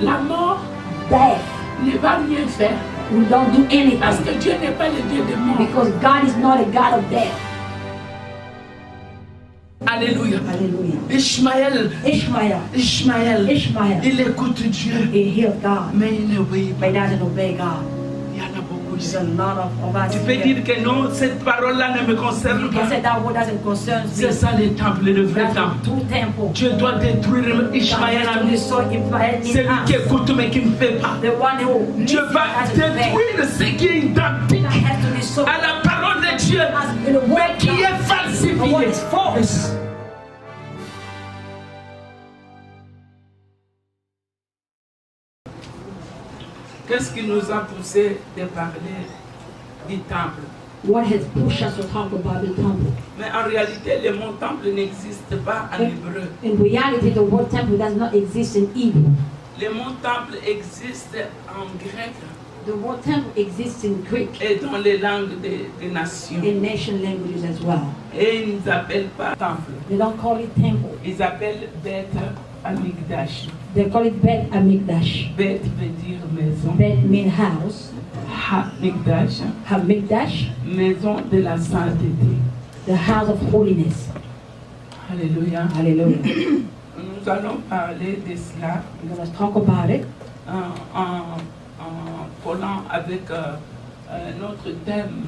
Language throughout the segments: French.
La mort Death. ne va rien faire. We don't do anything. Parce que Dieu n'est pas le Dieu de mort. Because God is not a God of death. Alléluia. Hallelujah. Ishmaël, Ishmael. il écoute Dieu, He healed God. mais il n'obéit pas. But he doesn't obey God. Il y en a beaucoup There's ici. a lot of us Tu peux here. dire que non, cette parole-là ne me concerne You can pas. say that word doesn't concern me. C'est ça le temple, le vrai That's temple. the true temple. Dieu doit détruire Ishmaël en nous. Celui qui écoute mais qui ne fait pas. The one who Dieu va détruire ce qui est identique à la parole de Dieu, mais qui est falsifié. false. Qu'est-ce qui nous a poussé de parler du temple? What has pushed us to talk about the temple? Mais en réalité, le mot temple n'existe pas en hébreu. In reality, the word temple does not exist in Hebrew. Le mot temple existe en grec The word temple exists in Greek, et dans les langues des nations. in nation languages as well. Et ils n'appellent pas temple. They don't call it temple. Ils appellent Beth Amikdash. They call it Bet Amikdash. Beth veut dire maison. Bet means house. Hamikdash, Hamikdash, maison de la sainteté. the house of holiness. Alléluia. Hallelujah. Nous allons parler de cela We're going to talk about it en collant avec notre thème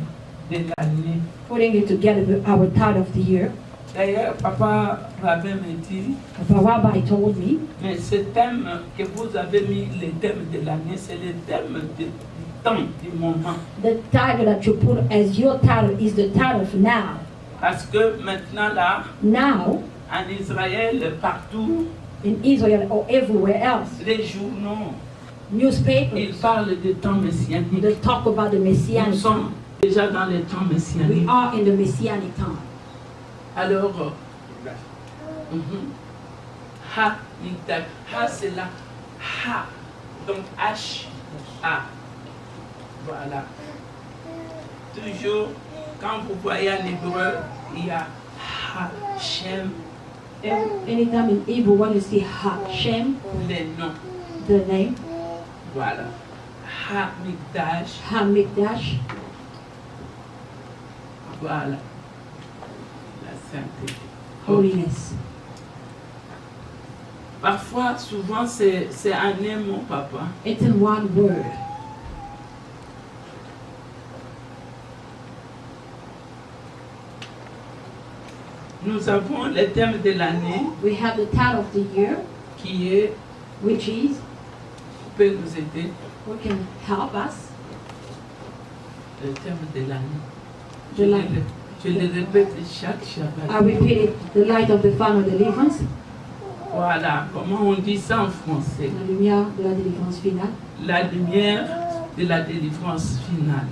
de l'année. putting it together with our title of the year. D'ailleurs, Papa Rabin me dit, The rabbi told me mais ce thème que vous avez mis, le thème de l'année, c'est le thème du temps, du moment. the title that you put as your title is the title of now. Parce que maintenant là, Now, en Israël, partout, in Israel or everywhere else, les journaux, ils newspapers, parlent de temps messianique. they talk about the Nous messianic sommes time. déjà dans les temps We messianiques. are in the messianic time. Alors, Ha, Mikdash. Ha, c'est là. Ha. Donc, H-A. Voilà. Toujours, quand vous voyez en hébreu, il y a Hashem, Anytime in Hebrew, when you see Hashem, les noms. the name, Voilà. Ha, Mikdash. Hamikdash, Voilà. La sainteté. holiness. Parfois, souvent, c'est un mot, papa. It's in one word. Nous avons le thème de l'année We have the title of the year, qui est, which is, peut nous aider, what can help us, le thème de l'année. the light. Je le répète chaque Shabbat. I repeat it, the light of the final deliverance, Voilà, comment on dit ça en français? la lumière de la délivrance finale. La lumière de la délivrance finale.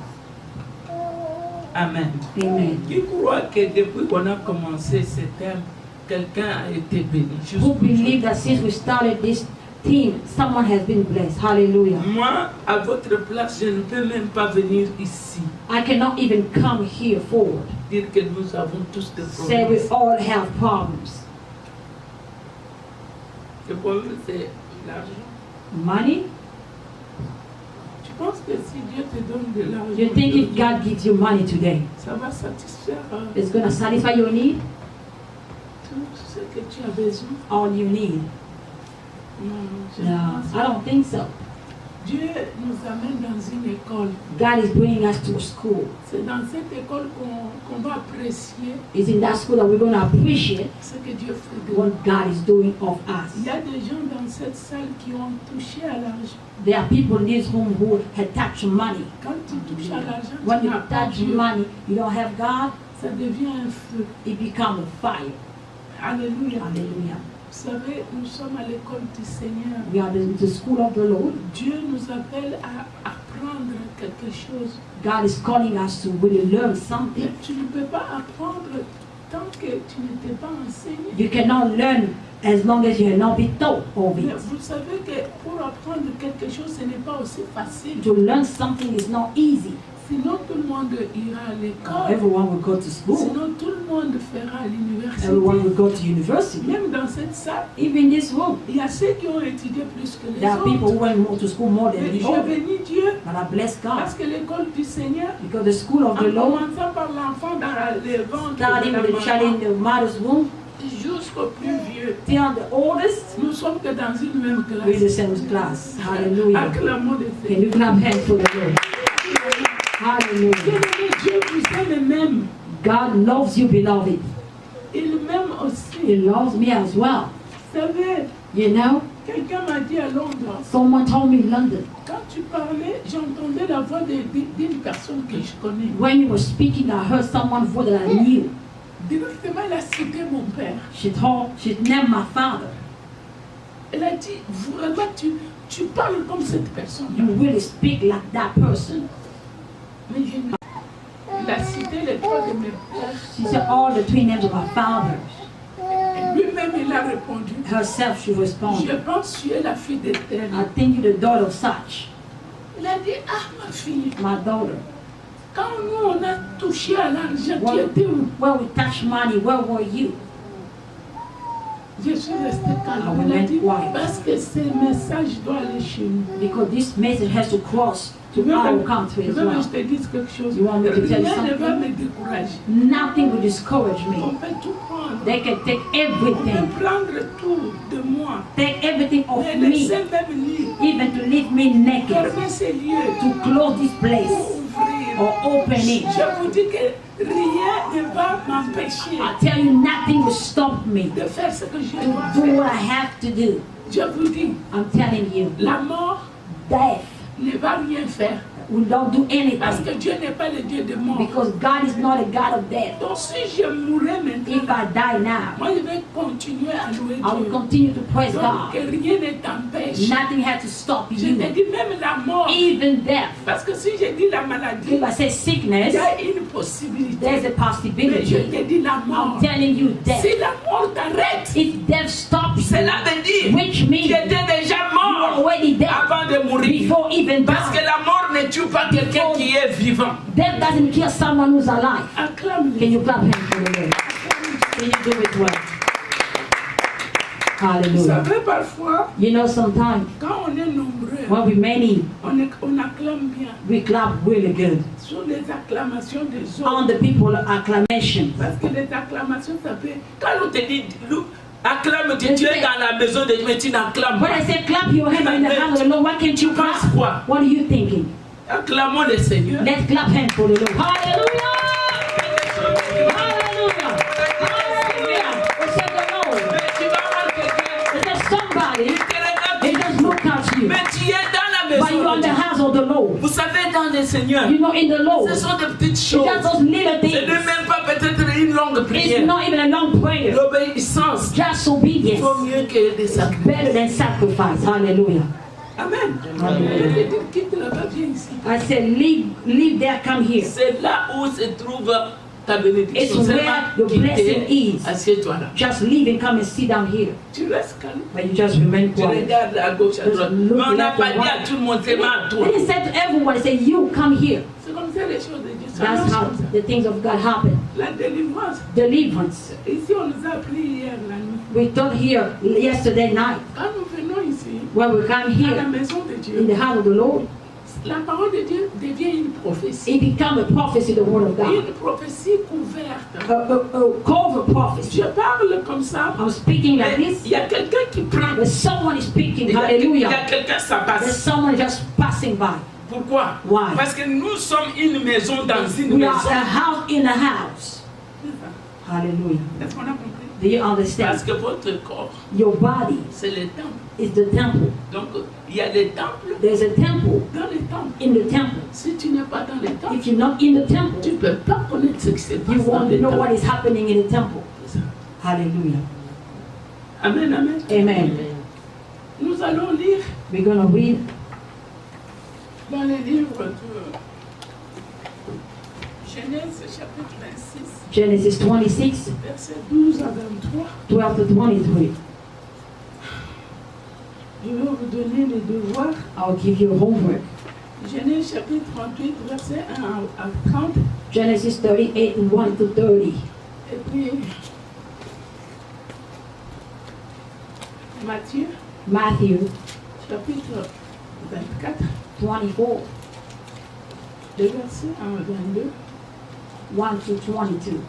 Amen. Amen. Qui croit que depuis qu'on a commencé ce thème, quelqu'un a été béni? Juste Who pour ça. believe that since we started this team, someone has been blessed? Hallelujah. Moi, à votre place, je ne peux même pas venir ici I cannot even come here forward. dire que nous avons tous des Say we problèmes. all have problems. Le problème, c'est l'argent. Money? Tu penses que si Dieu te donne de l'argent, You think if God gives you money today, ça va satisfaire it's going to satisfy your need? tout ce que tu as besoin? All you need? Non, je No, pense I don't think so. Dieu nous amène dans une école. God is bringing us to a school. C'est dans cette école qu'on va apprécier It's in that school that we're going to appreciate ce que Dieu fait de what nous. God is doing of Il y us. a des gens dans cette salle qui ont touché à l'argent. There are people in this room who had touched money. Quand tu touches à l'argent, When tu you n'as pas touch Dieu. money, you don't have God, Ça devient un feu. it becomes a fire. Alléluia. Hallelujah. Vous savez, nous sommes à l'école du Seigneur. We are the school of the Lord. Dieu nous appelle à apprendre quelque chose. God is calling us to really learn Mais something. tu ne peux pas apprendre tant que tu ne t'es pas enseigné. You cannot learn as long as you have not been taught of Mais it. vous savez que pour apprendre quelque chose, ce n'est pas aussi facile. To learn something is not easy. Sinon, tout le monde ira à l'école. Everyone will go to school. Sinon, tout le monde fera à l'université. Everyone will go to university. Même dans cette salle, Even this room, il y a ceux qui ont étudié plus que les there are people autres. who went more to school more than Mais the je other. bénis Dieu But I bless God parce que l'école du Seigneur, because the school of en the Lord, commençant par l'enfant dans les ventres starting de la with the child maman, in the mother's womb jusqu'au plus vieux, till the oldest, nous sommes que dans une même we're the classe. same class. Hallelujah. Acclamons le Can Seigneur. you clap hands for the Lord? Hallelujah. Bien-aimé, Dieu vous aime même. God loves you, beloved. Il m'aime aussi. He loves me as well. Vous savez, You know, quelqu'un m'a dit à Londres, someone told me in London, quand tu parlais, j'entendais la voix d'une personne que je connais. when you were speaking, I heard someone's voice that I knew. Directement, elle a cité mon père. She named my father. Elle a dit, vraiment, tu parles comme cette personne. You really speak like that person. Mais il a cité les trois de mes pères. She said all the three names of my father. Lui-même, il a répondu, Herself, she je responded, pense que tu es la fille d'Éternel. I think you're the daughter of such, Il a dit, ah ma fille, my daughter. quand nous on a touché à l'argent, tu When, étais où? when we touched money, where were you? Je suis restée calme. Ah, Il a oui, dit, why? parce que ce message doit aller chez nous. Because this message has to cross to our country Je as veux que well. je te dise quelque chose. You want me to tell you Rien ne va something? me décourager. Nothing will discourage On me. peut tout prendre. They can take On everything, peut prendre tout de moi. take everything of Mais me, laisser même libre. even to leave me naked, Fermer ces lieux. to close this place Pour ouvrir. or open it. Je vous dis que rien ne va m'empêcher I tell you, nothing will stop me de faire ce que je to dois do faire. what I have to do. Je vous dis, I'm telling you, la mort death ne va rien faire. will not do Parce anything que Dieu n'est pas le Dieu de mort. because God is not a God of death. Donc si je mourrais If maintenant, I die now, moi je vais continuer à louer I will Dieu. continue to praise Donc que God. rien ne t'empêche. Nothing has to stop Je te you, dis même la mort. even death. Parce que si je dis la maladie, If I say il sickness, y a une possibilité. there's a Mais je possibility. te dis la mort. I'm telling you, death. Si la mort t'arrête, If death stops you, cela veut dire which means tu étais déjà you're mort already dead avant de mourir. before even Parce que dying. la mort ne tue pas quelqu'un qui est vivant. Death doesn't kill someone who's alive. Acclame Can you clap hands for the Lord? Can you do it well? Vous Hallelujah. savez, parfois, You know, sometimes quand on est nombreux, when we many, on acclame bien we clap really good. sur les acclamations des On autres. the people acclamation. Parce que les acclamations, ça peut... Quand on te dit, acclame, tu es dans la maison de Dieu, mais tu n'acclames When I pas. say clap your hand in the house of the Lord, why can't you clap? Quoi? What are you thinking? Acclamons le Seigneur. Let's clap hands for the Lord. Hallelujah! Hallelujah! Hallelujah! Worship the Lord. Mais tu vas voir quelqu'un, Is there somebody il te regarde, they just look at you, mais tu es dans la but you're maison in de the Dieu. house of the Lord? Vous savez, dans le Seigneur, You know, in the Lord, ce it's sont des petites just choses. those little Ce things. n'est même pas peut-être une longue It's prière. not even a long prayer. L'obéissance Just vaut obedience. mieux que des sacrifices. Better than sacrifice. Hallelujah. Amen. Hallelujah. Quitte là-bas, viens ici. I said, leave there, come here. C'est là où se trouve ta It's bénédiction. where Seulement your blessing quitte, is. assieds-toi là. Just leave and come and sit down here. Tu restes calme. But you just remain Tu quiet. regardes à gauche, à droite. Just look Mais on n'a left pas and dit à right. tout le monde, c'est à toi. They didn't say to everyone, say, you come here. C'est comme ça les choses de Dieu. Ça That's marche how comme ça. the things of God happen. La délivrance. Deliverance. Ici, on nous a appris hier la nuit. We taught here yesterday night Quand nous venons ici, when we come à la here maison de in Dieu, the house of the Lord. la parole de Dieu devient une prophétie. It become a prophecy, the word of God. Une prophétie couverte. A cover prophecy. Je parle comme ça. I'm speaking like Mais this. il y a quelqu'un qui prend. But someone is speaking. Il y a Hallelujah. quelqu'un, ça There's passe. someone just passing by. Pourquoi? Why? Parce que nous sommes une maison dans une We are maison. a house in a house. Hallelujah. Est-ce qu'on a compris? Do you Parce understand? que votre corps, Your body c'est le temple. is the temple. Donc, il y a les temples There's a temple dans les temples. in the temple. Si tu n'es pas dans les temples, If you're not in the temple, tu ne peux pas connaître ce qui se passe you dans won't les know what temples. is happening in the temple. C'est ça. Hallelujah. Amen, amen. Amen. Nous allons lire We're going to read dans les livres de Genèse chapitre 26, Genesis 26, versets 12 à 23. 12 to 23. Je vais vous donner les devoirs. I'll give you homework. Genèse chapitre 38, verset 1 à 30. Genesis 38, 1 to 30. Et puis, Matthieu, Matthew chapitre 24, 24, le verset 1 à 22. 1 to 22.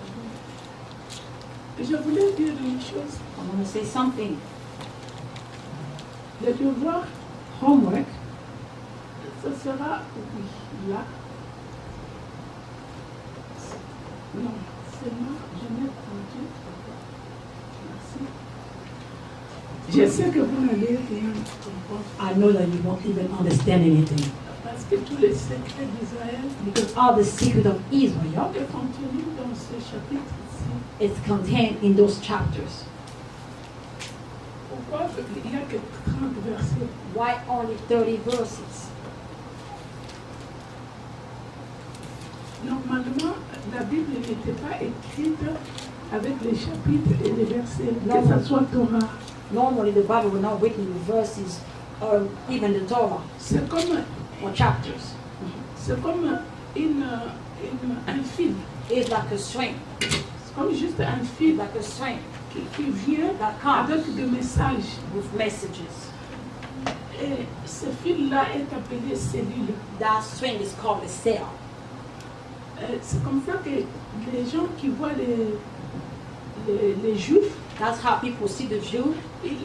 Je voulais dire une chose. I want to say something. Le devoir, Homework, ce sera, oui, là. Non, c'est moi, Genèse 38. Merci. Je sais que vous n'allez rien comprendre. I know that you won't even understand anything. Parce que tous les secrets d'Israël Because all the secret of Israel est contenu dans ce chapitre-ci. is contained in those chapters. Pourquoi il n'y a que 30 versets? Why only 30 verses? Normalement, la Bible n'était pas écrite avec les chapitres et les versets, Non. que ce soit Torah. Normally the Bible was not written with verses or even the Torah C'est comme, or chapters. un fil. It's like a string. C'est comme juste un fil Like a string qui vient that comes avec des messages. with messages. Et ce fil-là est appelé cellule. That string is called a cell. C'est comme ça que les gens qui voient les Juifs, That's how people see the Jew. They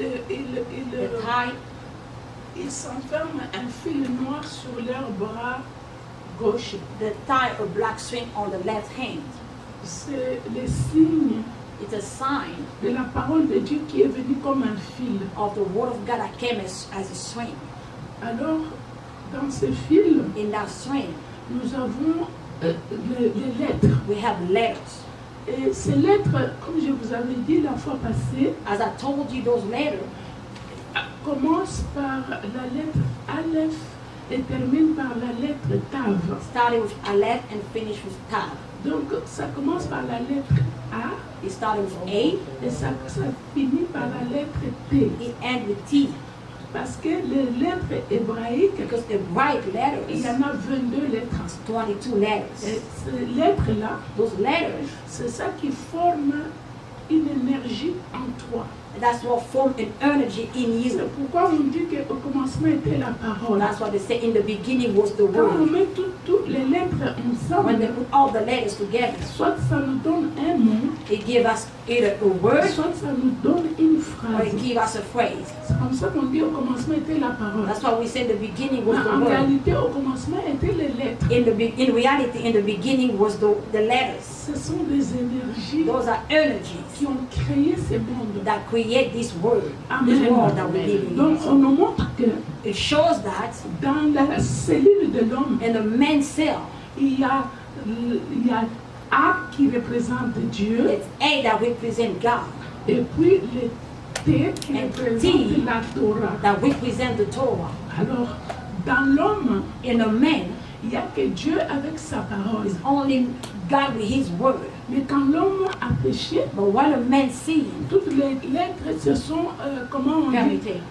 tie ils s'enferment un fil noir sur leur bras gauche. they tie a black string on the left hand. C'est le signe It's a sign de la parole de Dieu qui est venue comme un fil. of the word of God that came as a string. Alors, dans ce fil, In that string, nous avons les lettres. we have letters. Et ces lettres, comme je vous avais dit la fois passée, As I told you, those letters commencent par la lettre Aleph et terminent par la lettre Tav. started with Aleph and finished with Tav. Donc, ça commence par la lettre A It started with A, et ça finit par la lettre T. it ends with T. Parce que les lettres hébraïques, Because the right il y letters, en a 22 lettres. 22 letters. Et ces lettres-là, Those letters, c'est ça qui forme une énergie en toi. that's what formed an energy in C'est you. pourquoi on dit qu'au commencement était la parole. That's what they say in the beginning was the Quand on word. met toutes les lettres When they ensemble, put all the letters together, soit ça nous donne un mot, it gives us either a word soit ça nous donne une or phrase. it gives us a phrase. C'est comme ça qu'on dit au commencement était la parole. That's why we say the beginning Mais was the en word. réalité, au commencement étaient les lettres. In reality, in the beginning was the letters. Ce sont des énergies Those are energies qui ont créé ces mondes. that create this world, this Amen. world that we live Donc on in. nous montre que It shows that dans la cellule de l'homme, in the man's cell, il y a A qui représente Dieu it's A that represents God, et puis le T qui And représente T. la Torah. that represents the Torah. Alors, dans l'homme, In a man, il n'y a que Dieu avec sa parole. it's only God with His word. Mais quand l'homme a péché, But when a man sins, toutes les lettres se sont, comment on dit, permitted.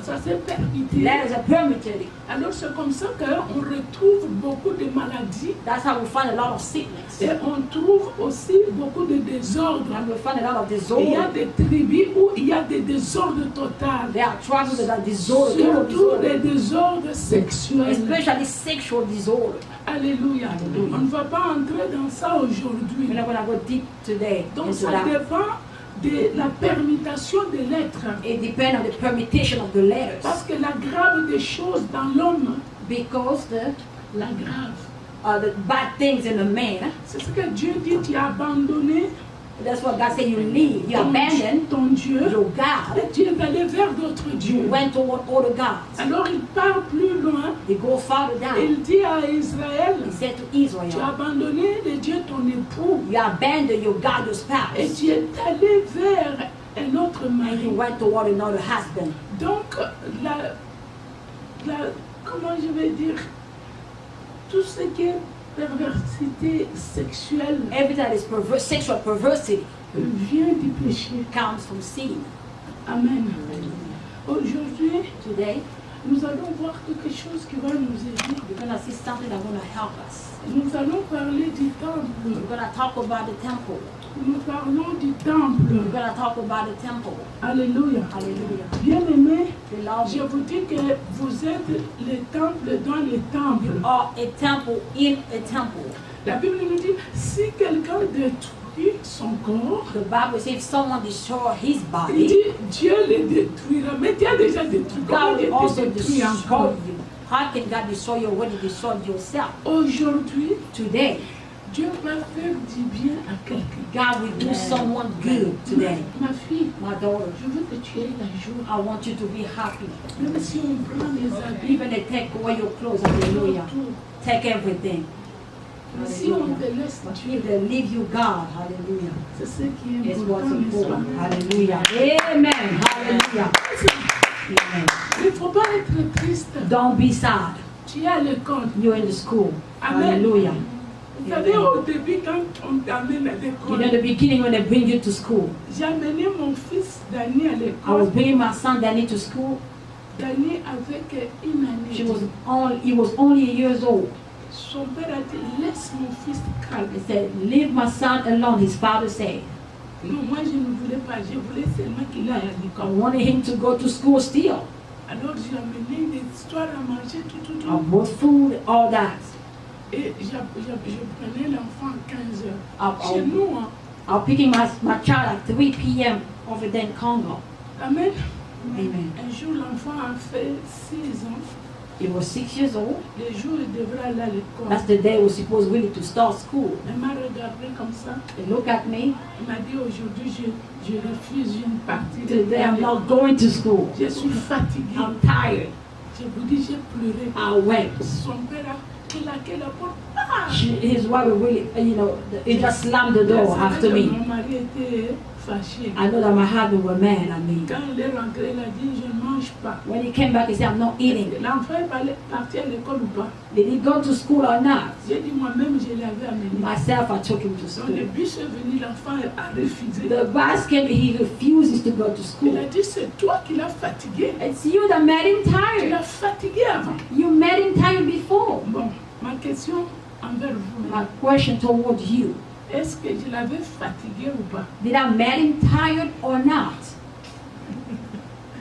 ça s'est permuté. Letters are permitted. Alors c'est comme ça qu'on retrouve beaucoup de maladies That's how we find a lot of sickness. et on trouve aussi beaucoup de désordres. And we find a lot of Il y a disorder. des tribus où il y a des désordres totaux, There are tribes that are disorder, total surtout des disorder, désordres sexuels. especially sexual disorder. Alléluia. On ne va pas entrer dans ça aujourd'hui. We're not going to go deep today Donc into ça that. dépend de la permutation des lettres. It depends on the permutation of the letters. Parce que la grave des choses dans l'homme, Because la grave, the bad things in a man, c'est ce que Dieu dit, tu as abandonné that's what God said you leave. You abandon ton Dieu your God. et tu es allé vers d'autres You dieux. went toward other gods. Alors il part plus loin, He go farther down. il dit à Israël, He said to tu as Israel, abandonné le Dieu ton époux you abandon your God, your et spouse, tu es allé vers un autre and mari. you went toward another husband. Donc, comment je vais dire, tout ce qui est perversité sexuelle Everything that is sexual perversity vient du péché. comes from sin. Amen. Aujourd'hui, Today, nous allons voir quelque chose qui va nous aider. We're going to see something that's going to help us. Nous allons parler du temple. We're going to talk about the temple. Nous parlons du We're temple. going to talk about the temple. Alléluia. Hallelujah. Bien-aimés, Beloved, je vous dis que vous êtes les temples dans les temples. are a temple in a temple. La Bible nous dit, si quelqu'un détruit son corps, The Bible says if someone destroy his il body, dit, Dieu le détruira. Mais tu as déjà détruit. Comment God Dieu will also te détruit destroy encore? you. How can God destroy you when you destroyed yourself? Aujourd'hui, Today, Dieu va faire du bien à quelqu'un. God will do someone good today. Ma fille, My daughter, je veux que tu aies la joie. I want you to be happy. Même si on prend les habits, Even they take away your clothes, hallelujah. tout. Take everything. Mais si on te laisse But Dieu, if they leave you God, hallelujah. c'est ce qui est It's what's important, n'est-ce pas? important. Hallelujah. Amen. Hallelujah. Amen. Il ne faut pas être triste. Don't be sad. Tu es à l'école. You're in the school. Amen. Hallelujah. Vous savez, au début, quand on t'amène à You know, in l'école, the beginning when they bring you to school, j'ai amené mon fils Dani à I was l'école. bringing my son Danny to school. Dani avec une He année. was only years old. Son père a dit, laisse mon fils calme. He said, leave my son alone, his father said. Non, moi je ne voulais pas, je voulais seulement qu'il aille à I l'école. wanted him to go to school still. Alors j'ai amené des histoires à manger, tout. I bought food, all that. Et je prenais l'enfant à 15 heures. I Chez nous, hein. was picking my child at 3 p.m. over there in Congo. Amen. Amen. Un jour, l'enfant a fait 6 ans. He was 6 years old. Le jour, il devrait aller à l'école. That's the day we were supposed really to start school. Il m'a regardé comme ça. He looked at me. Il m'a dit, aujourd'hui, je refuse une partie de Today I'm l'école. not going to school. Je suis fatiguée. I'm tired. Je vous dis, j'ai pleuré. I wept. Son père a claqué la porte. Ah! His wife really, he just slammed the door Je savais after que me. mon mari était fâché. I know that my husband was mad at me. Quand il est rentré, il a dit, je ne mange pas. When he came back, he said, I'm not eating. L'enfant est parti à l'école ou pas? Did he go to school or not? J'ai dit, moi-même, je l'avais amené. Myself, I took him to Donc, school. le bus est venu, l'enfant a refusé. The bus came, he refuses to go to Il school. a dit, c'est toi qui l'as fatigué. It's you that made him Tu tired. l'as fatigué avant. You made him tired before. Bon, ma question envers vous, My question towards you, est-ce que je l'avais fatigué ou pas? did I make him tired or not?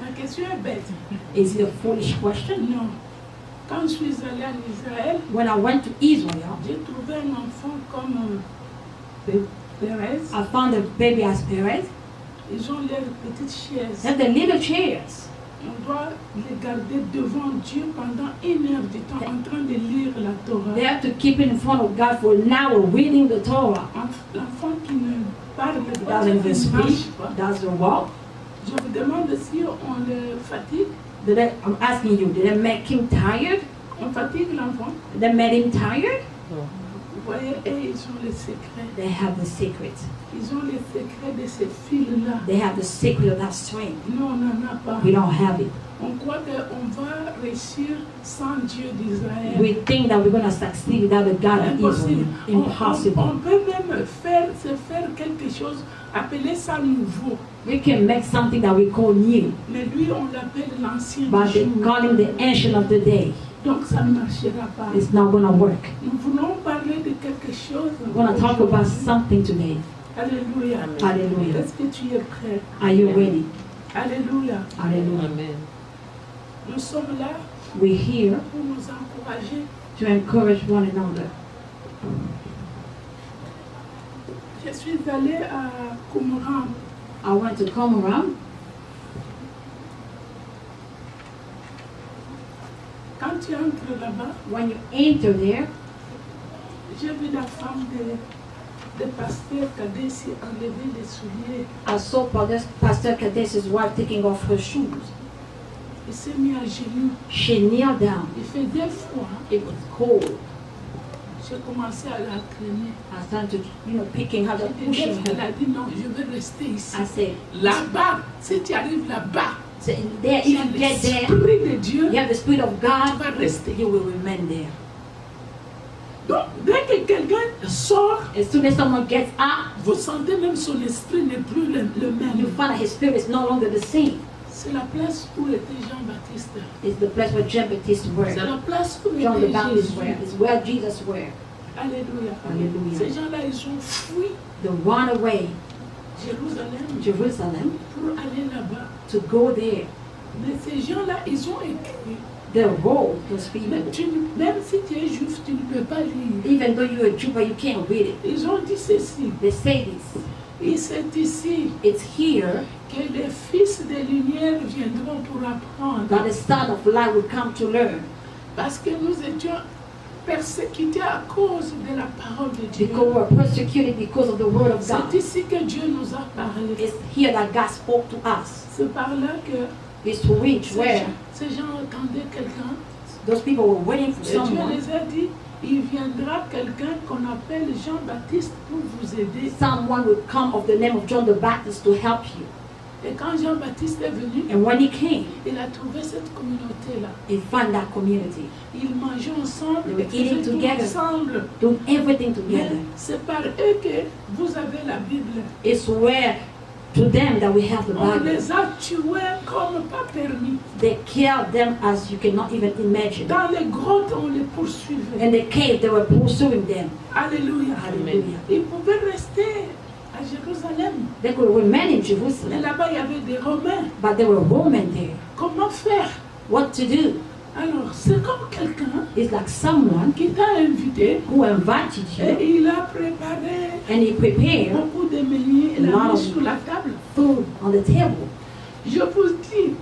Ma question est bête. Is it a foolish question? Non. Quand je suis allée en Israël, When I went to Israel, j'ai trouvé un enfant comme Pérez. I found a baby as Perez. Ils ont leurs petites chaises. They have the little chairs. On doit les garder devant Dieu pendant 1 heure du temps en train de lire la Torah. They have to keep it in front of God for an hour reading the Torah. L'enfant qui ne parle pas, Doesn't qui even ne speak, marche pas. doesn't walk. Je vous demande si on le fatigue. I'm asking you, did it make him tired? On fatigue l'enfant. Did it make him tired? Vous voyez, et ils ont les secrets. They have the secret. Ils ont les secrets de ces fils-là. They have the secret of that string. Nous, on n'en a pas. We don't have it. On croit qu'on va réussir sans Dieu d'Israël. We think that we're going to succeed without the God of Israel. Impossible. On Impossible. peut même se faire quelque chose, appeler ça nouveau. We can make something that we call new, Mais lui, on l'appelle l'ancien but they jour. call him the ancient of the day. Donc ça ne marchera pas. It's not going to work. Nous voulons parler de quelque chose. We're going to talk about something today. Alléluia. Hallelujah. Est-ce que tu es prêt? Are you ready? Alléluia. Hallelujah. Amen. Nous sommes là We're here pour nous encourager. to encourage one another. Je suis allée à Qumran. I went to Qumran. Quand tu entres là-bas, When you enter there, j'ai vu la femme de pasteur Kadesi enlever les souliers. I saw Pastor Kades's wife taking off her shoes. Il s'est mis à genoux. She kneeled down. Il faisait froid. It was cold. J'ai commencé à la traîner. I started to, picking her up, pushing Elle her. a dit non, je vais rester ici. I said, Là-bas, si tu arrives là-bas, so there, tu if as you get there, l'Esprit de Dieu, you have the Spirit of tu God, vas rester. you will remain there. Donc, dès que quelqu'un sort, As soon as someone gets up, vous sentez même son esprit n'est plus le you même. find that his spirit is no longer the same. C'est la place où était Jean-Baptiste. It's the place where John Baptist C'est were. la place où John the était Baptist Jésus. were. It's where Jesus were. Alléluia. Hallelujah. Ces gens-là, ils ont fui They run away Jérusalem Jerusalem pour aller là-bas. to go there. Mais ces gens-là, ils ont écrit. They wrote those Mais people. même si tu es juif, tu ne peux pas lire. Even though you're a Jew, but you can't read it. Ils ont dit ceci. They say this. Et c'est ici It's here que les fils de lumière viendront pour apprendre. that the son of light will come to learn. Parce que nous étions persécutés à cause de la parole de Dieu. Because we're persecuted because of the word of God. C'est ici que Dieu nous a parlé. It's here that God spoke to us. C'est par là que It's to reach where ces gens attendaient quelqu'un. those people were waiting for Et Dieu someone. les a dit, il viendra quelqu'un qu'on appelle Jean-Baptiste pour vous aider. Someone would come of the name of John the Baptist to help you. Et quand Jean-Baptiste est venu, And when he came, il a trouvé cette communauté-là. he found that community. Ils mangeaient ensemble, They were ils faisaient eating tout together. ensemble. Doing everything Mais together. c'est par eux que vous avez la Bible. It's where to them that we have the On Bible. les a tués comme pas permis. They killed them as you cannot even imagine. Dans les grottes, on les poursuivait. In the cave, they were pursuing them. Alléluia. Hallelujah. Ils pouvaient rester à Jérusalem. They could remain in Et Jerusalem, là-bas, il y avait des Romains. but there were Roman there. Comment faire? What to do? Alors, c'est comme quelqu'un It's like someone qui t'a invité who invited you et il a préparé and he prepared beaucoup de menus et l'a Lot mis of- sur la table. food on the table. Je vous dis,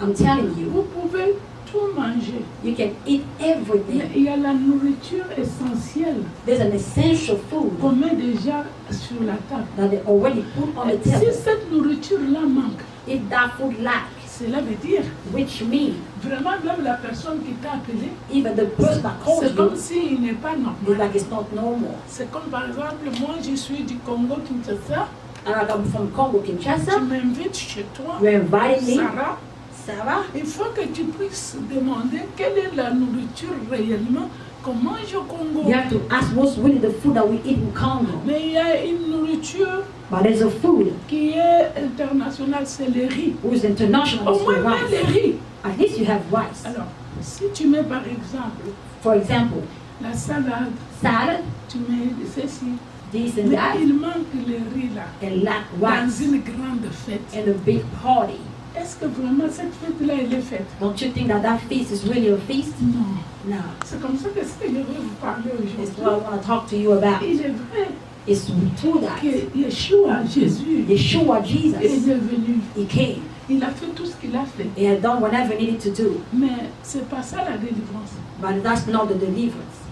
I'm telling you, vous pouvez tout manger. you can eat Mais everything. il y a la nourriture essentielle There's an essential food qu'on met déjà sur la table. that they already put on the Si table. cette nourriture-là manque, If that food lacks, cela veut dire which means vraiment même la personne qui t'a appelé, even the person that calls c'est comme you s'il n'est pas is normal. like it's not normal. C'est comme par exemple, moi je suis du Congo Kinshasa, And like I'm from Congo, tu Kinshasa, m'invites chez toi, you invited me, Sarah, Sarah. il faut que tu puisses demander quelle est la nourriture réellement qu'on mange au Congo. You have to ask what's really the food that we eat in Congo. Mais il y a une nourriture But there's a food qui est internationale, c'est le riz. who is international Au is moins the mets le rice. riz. At least you have rice. Alors, si tu mets par exemple For example, la salade, salad, tu mets ceci. this and Mais that, il manque le riz là, and lack dans rice une grande fête. and a big party. Est-ce que vraiment cette fête-là, elle est faite? Don't you think that that feast is really a feast? Non. No. C'est comme ça que ce que je veux vous parler It's what I aujourd'hui. want to talk to you about. Il est vrai It's true that que Yeshua, Jésus, Yeshua, est Jesus, devenu. he came. Il a fait tout ce qu'il a fait. He had done whatever he needed to do. Mais c'est pas ça la délivrance. But that's not the deliverance.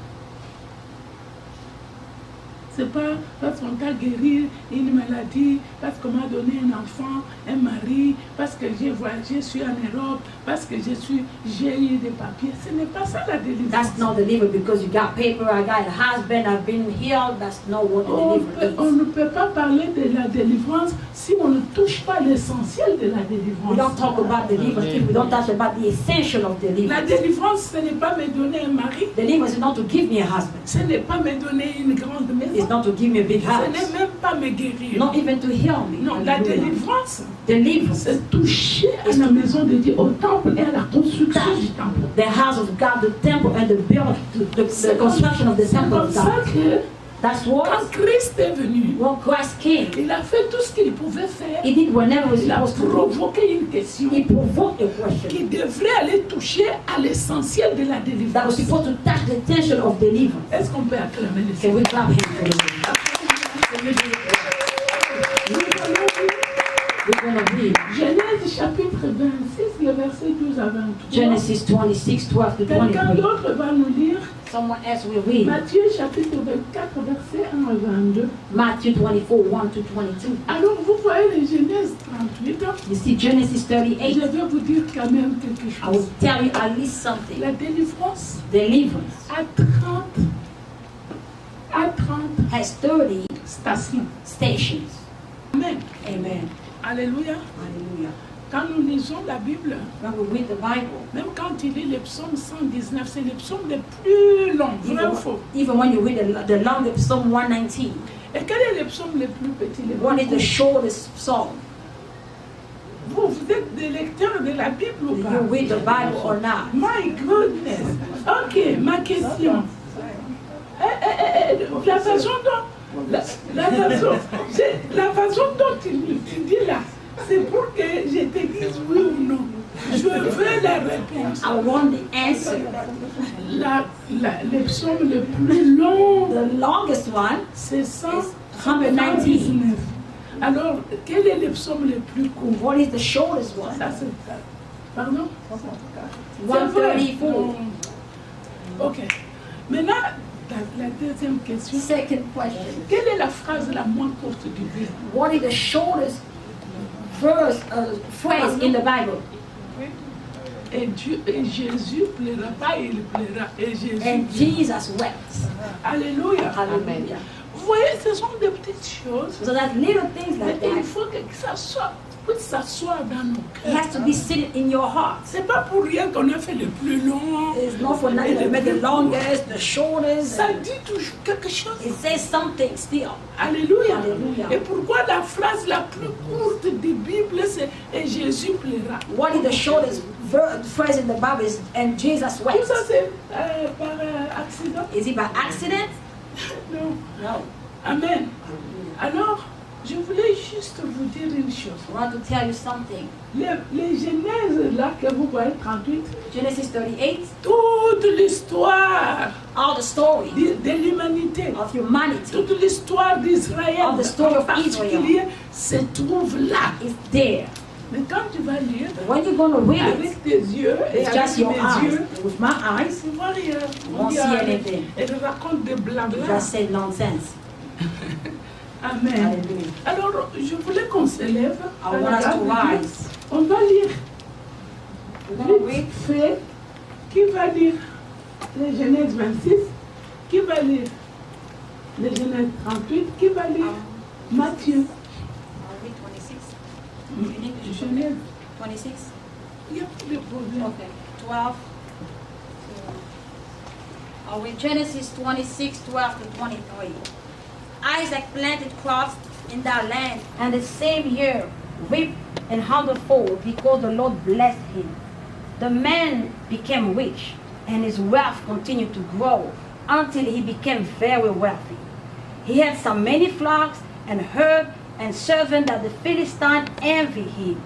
C'est pas parce qu'on t'a guéri une maladie, parce qu'on m'a donné un enfant, un mari, parce que j'ai voyagé, je suis en Europe, parce que j'ai eu des papiers. Ce n'est pas ça la délivrance. That's not deliverance because you got paper, I got a husband, I've been healed. That's not what the On deliverance ne peut pas parler de la délivrance si on ne touche pas l'essentiel de la is. We délivrance. don't talk about deliverance if we don't talk about the essential of La deliverance. délivrance, ce n'est pas me donner un mari, Deliverance is not to give me a husband. ce n'est pas me donner une grande It's maison, not to give me a big ce house. n'est même pas me guérir. Not even to heal me. Non, la Hallelujah. délivrance, Deliverance, c'est toucher à la maison de Dieu, au temple et à la construction du temple. the house of God, the temple, and the construction of the C'est temple comme of ça God. que That's what quand Christ est venu, when Christ came. il a fait tout ce qu'il pouvait faire. He did whatever he was Il a supposed to do. provoqué une question He provoked a question qui devrait aller toucher à l'essentiel de la that was délivrance. supposed to touch the tension of deliverance. Est-ce qu'on peut acclamer le Can Seigneur? we clap him for the We're going to read Genèse chapitre 26, le verset 12 à 23. Genesis 26, 12 to Quelqu'un 23. d'autre va nous lire Someone else will read Matthieu chapitre 24, verset 1 à 22. Matthew 24, 1 to 22. Alors vous voyez les Genèse 38. You see Genesis Je 38. vais vous dire quand même quelque I will chose. tell you at least something. La délivrance Deliverance à 30 has 30 stations. stations. Amen. Amen. Alléluia. Hallelujah. Quand nous lisons la Bible, When we read the Bible, même quand il lit le psaume 119, c'est le psaume le plus long, vrai ou faux? even when you read the longest Psalm 119, Et quel est le psaume le plus petit? Le what plus is the court? shortest psalm? Vous Vous êtes des lecteurs de la Bible ou Do pas? you read the Bible or not? My goodness. Ok, ma question. La façon dont, la façon dont tu dis là, c'est pour que je te dise oui ou non. Je veux la réponse. I want the answer. Le psaume le plus long, The longest one c'est is 119. Alors, quel est le psaume le plus court? What is the shortest one? Ça, c'est... Pardon? 134. Ok. Maintenant, la deuxième question. Second question. Quelle est la phrase la moins courte du Bible? What is the shortest phrase in the Bible? Et Jésus plaira pas, il plaira. Et Jésus And Jesus wept. Alléluia. Hallelujah. Vous voyez, ce sont des petites choses. So that little things Mais like il that, faut que ça soit, que ça soit dans nos it has cœurs. to be seated in your heart. C'est pas pour rien qu'on a fait le plus long. It's not for nothing to make the longest, the shortest. Ça dit toujours quelque chose. It says something still. Alléluia. Alléluia. Et pourquoi la phrase la plus courte du Bible, c'est « Et Jésus plaira ». What is the shortest phrase in the Bible is, and Jesus Tout wept. ça, c'est par accident? Is it by accident? Non. No. Amen. Alors, je voulais juste vous dire une chose. I want to tell you something. Les Genèses, là, que vous voyez, 38, Genesis 38, toute l'histoire all the story de l'humanité, of humanity toute l'histoire d'Israël, Of the story en of particulier, se trouve là. is there. Mais quand tu vas lire, When you're going to read it, avec tes yeux et it's avec just your mes eyes. yeux, With my eyes, tu vois rien. won't see anything. Elle raconte des you blabla. just say nonsense. Amen. Hallelujah. Alors, je voulais qu'on se lève. I à want la us to garde de Dieu. rise. On va lire We're going to read vite fait. Qui va lire les Genèse 26? Qui va lire les Genèse 38? Qui va lire Matthieu? I'll read 26. In English, Genèse. 26. Il n'y a pas de problème. Okay. 12. I'll read Genesis 26, 12 to 23. Isaac planted crops in that land, and the same year reaped an hundredfold because the Lord blessed him. The man became rich, and his wealth continued to grow until he became very wealthy. He had so many flocks and herds and servants that the Philistines envied him.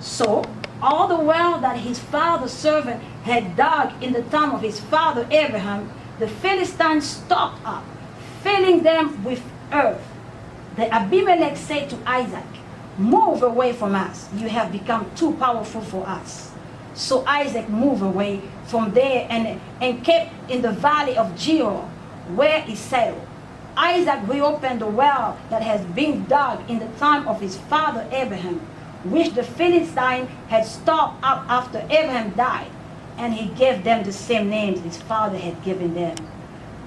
So all the well that his father's servant had dug in the time of his father Abraham, the Philistines stopped up, filling them with earth. The Abimelech said to Isaac, "Move away from us. You have become too powerful for us." So Isaac moved away from there and kept in the valley of Gerar, where he settled. Isaac reopened the well that had been dug in the time of his father Abraham, which the Philistines had stopped up after Abraham died, and he gave them the same names his father had given them.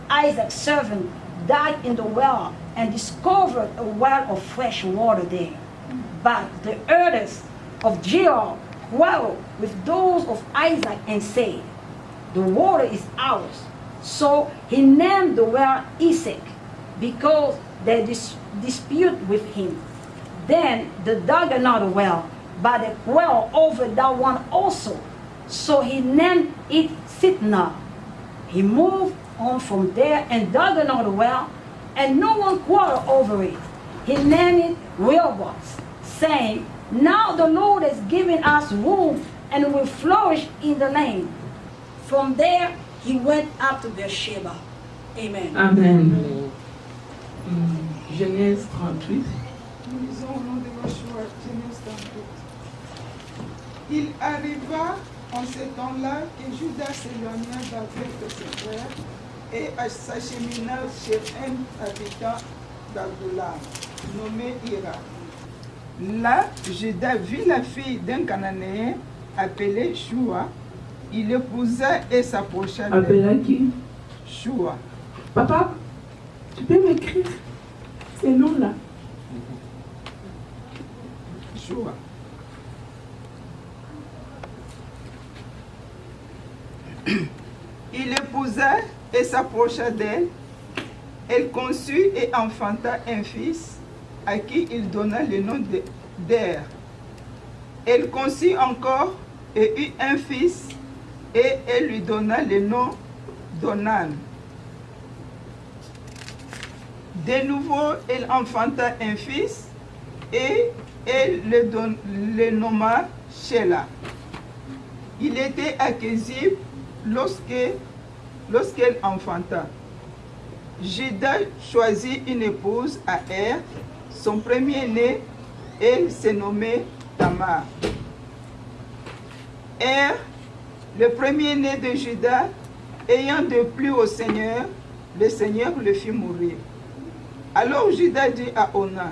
Isaac's servant died in the well and discovered a well of fresh water there. But the elders of Gerar quarreled with those of Isaac and said, "The water is ours." So he named the well Esek, because they dispute with him. Then they dug another well, but they quarreled over that one also. So he named it Sitnah. He moved on from there and dug another well, and no one quarreled over it. He named it Rehoboth, saying, "Now the Lord has given us room and will flourish in the land." From there he went up to Beersheba. Amen. Amen. Genèse 38. Nous lisons au nom de Yeshua, Genèse 38. Il arriva en ce temps-là que Judas s'éloigna d'avec ses frères et s'achemina chez un habitant d'Adullam, nommé Ira. Là, Judas vit la fille d'un Cananéen appelé Shua. Il l'épousa et s'approcha Appelle à qui? Shua. Papa, tu peux m'écrire ces noms-là? Shua. Il l'épousa et s'approcha d'elle. Elle conçut et enfanta un fils à qui il donna le nom d'Er. Elle conçut encore et eut un fils, et elle lui donna le nom d'Onan. De nouveau, elle enfanta un fils, et elle le nomma Shelah. Il était à Kézib lorsqu'elle enfanta. Juda choisit une épouse à Er, son premier-né. Elle s'est nommée Tamar. Er, le premier-né de Juda, ayant déplu au Seigneur, le Seigneur le fit mourir. Alors Juda dit à Onan,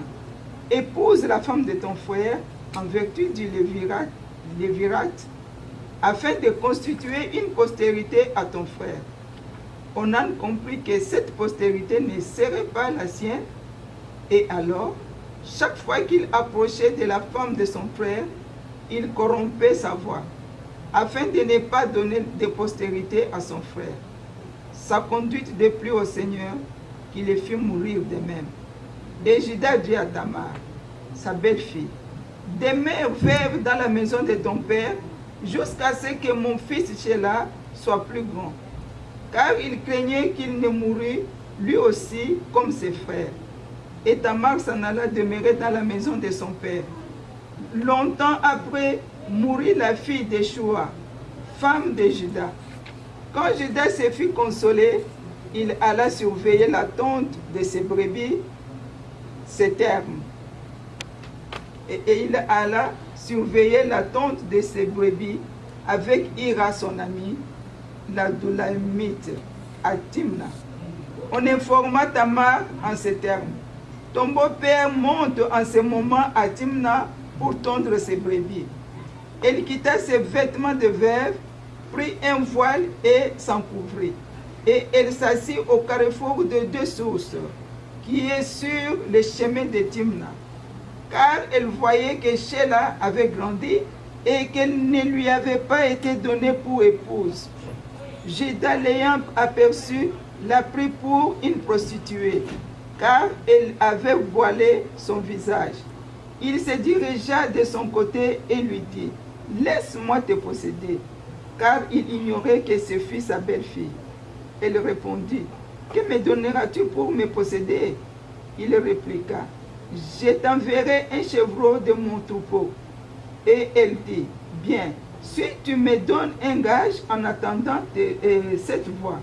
épouse la femme de ton frère en vertu du lévirat, afin de constituer une postérité à ton frère. Onan comprit que cette postérité ne serait pas la sienne, et alors, chaque fois qu'il approchait de la femme de son frère, il corrompait sa voix, afin de ne pas donner de postérité à son frère. Sa conduite déplut au Seigneur, qui le fit mourir de même. Et Juda dit à Tamar, sa belle-fille, demeure veuve dans la maison de ton père, jusqu'à ce que mon fils Shelah soit plus grand. Car il craignait qu'il ne mourût lui aussi comme ses frères. Et Tamar s'en alla demeurer dans la maison de son père. Longtemps après, mourut la fille de Shua, femme de Juda. Quand Juda se fut consolé, il alla surveiller la tonte de ses brebis, ses termes. Et il alla surveiller la tonte de ses brebis avec Ira, son ami, la Doulamite, à Timna. On informa Tamar en ces termes. Ton beau-père monte en ce moment à Timna pour tondre ses brebis. Elle quitta ses vêtements de veuve, prit un voile et s'en couvrit. Et elle s'assit au carrefour de deux sources, qui est sur le chemin de Timna. Car elle voyait que Shelah avait grandi et qu'elle ne lui avait pas été donnée pour épouse. Juda, l'ayant aperçue, l'a pris pour une prostituée, car elle avait voilé son visage. Il se dirigea de son côté et lui dit, « Laisse-moi te posséder, car il ignorait que ce fut sa belle-fille. » Elle répondit, « Que me donneras-tu pour me posséder ?» Il répliqua, « Je t'enverrai un chevreau de mon troupeau. » Et elle dit, « Bien, si tu me donnes un gage en attendant cette voix. »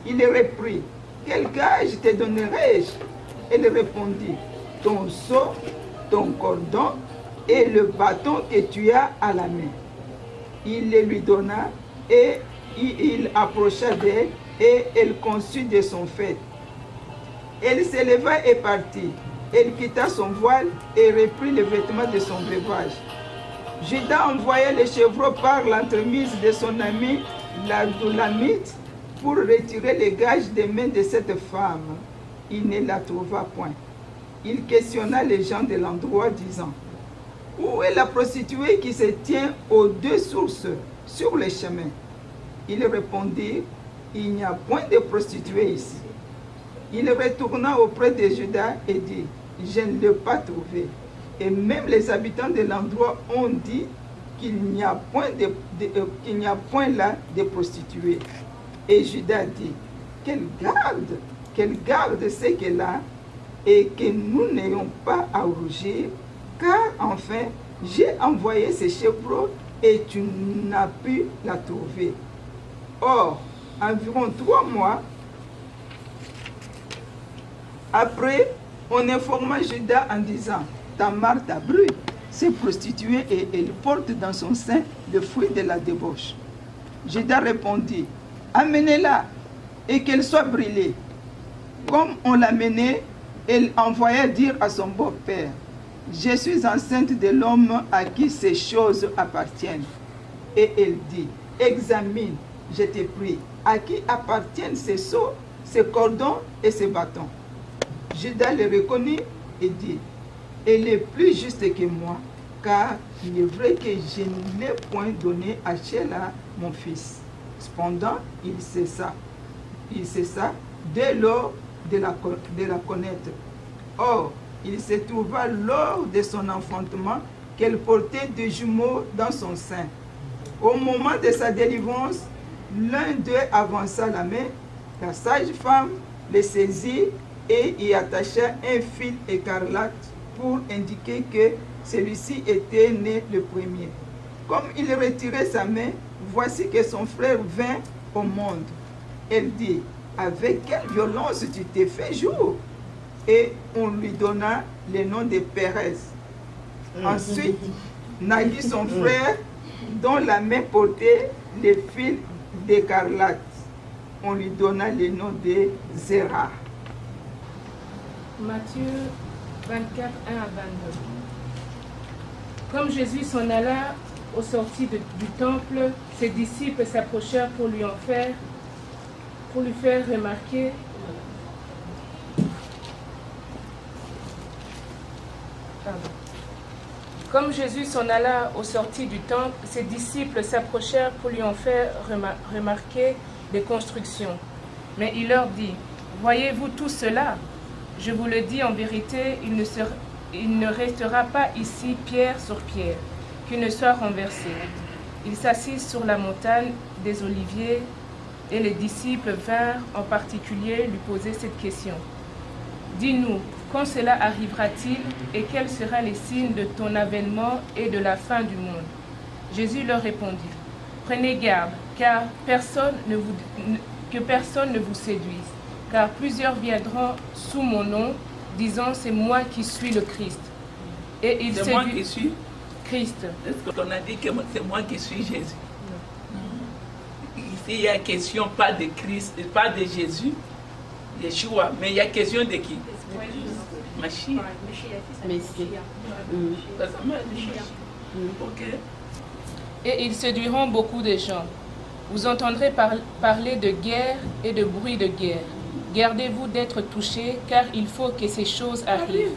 Il reprit, « Quel gage te donnerai-je » Elle répondit, « Ton seau, ton cordon et le bâton que tu as à la main. » Il le lui donna et il approcha d'elle et elle conçut de son fait. Elle se leva et partit. Elle quitta son voile et reprit le vêtement de son breuvage. Juda envoya le chevreau par l'entremise de son ami la Doulamite pour retirer les gages des mains de cette femme. Il ne la trouva point. Il questionna les gens de l'endroit, disant, « Où est la prostituée qui se tient aux deux sources sur le chemin ?» Il répondit, « Il n'y a point de prostituée ici. » Il retourna auprès de Juda et dit, « Je ne l'ai pas trouvée. » Et même les habitants de l'endroit ont dit qu'il n'y a point là de prostituées. Et Juda dit, qu'elle garde ce qu'elle a, et que nous n'ayons pas à rougir, car enfin j'ai envoyé ce chevreau et tu n'as pu la trouver. Or, environ 3 mois après, on informa Juda en disant, Tamar Tabru s'est prostituée et elle porte dans son sein le fruit de la débauche. Juda répondit, amenez-la et qu'elle soit brûlée. Comme on l'amenait, elle envoya dire à son beau-père, je suis enceinte de l'homme à qui ces choses appartiennent. Et elle dit, examine, je te prie, à qui appartiennent ces seaux, ces cordons et ces bâtons. Juda le reconnut et dit, elle est plus juste que moi, car il est vrai que je ne l'ai point donné à Shelah, mon fils. Cependant, il cessa dès lors de la connaître. Or, il se trouva lors de son enfantement qu'elle portait 2 jumeaux dans son sein. Au moment de sa délivrance, l'un d'eux avança la main, la sage-femme le saisit et y attacha un fil écarlate pour indiquer que celui-ci était né le premier. Comme il retirait sa main, voici que son frère vint au monde. Elle dit, avec quelle violence tu t'es fait jour? Et on lui donna le nom de Pérez. Ensuite, naquit son frère, dont la main portait les fils d'écarlate. On lui donna le nom de Zéra. Matthieu 24, 1 à 22. Comme Jésus s'en alla au sortir du temple, ses disciples s'approchèrent pour lui faire remarquer Comme Jésus s'en alla au sortir du temple, ses disciples s'approchèrent pour lui en faire remarquer des constructions. Mais il leur dit, « Voyez-vous tout cela? Je vous le dis en vérité, il ne restera pas ici pierre sur pierre, qu'il ne soit renversé. » Il s'assit sur la montagne des Oliviers et les disciples vinrent en particulier lui poser cette question. « Dis-nous, quand cela arrivera-t-il et quels seront les signes de ton avènement et de la fin du monde? » Jésus leur répondit, « Prenez garde, car personne ne vous séduise, car plusieurs viendront sous mon nom, disant, c'est moi qui suis le Christ. Et il C'est moi qui suis Christ. Est-ce qu'on a dit que c'est moi qui suis Jésus? Ici, il y a question pas de Christ, pas de Jésus, Yeshua, mais il y a question de qui? Mashiach. Ok. Et ils séduiront beaucoup de gens. Vous entendrez parler de guerre et de bruit de guerre. Gardez-vous d'être touchés, car il faut que ces choses arrivent.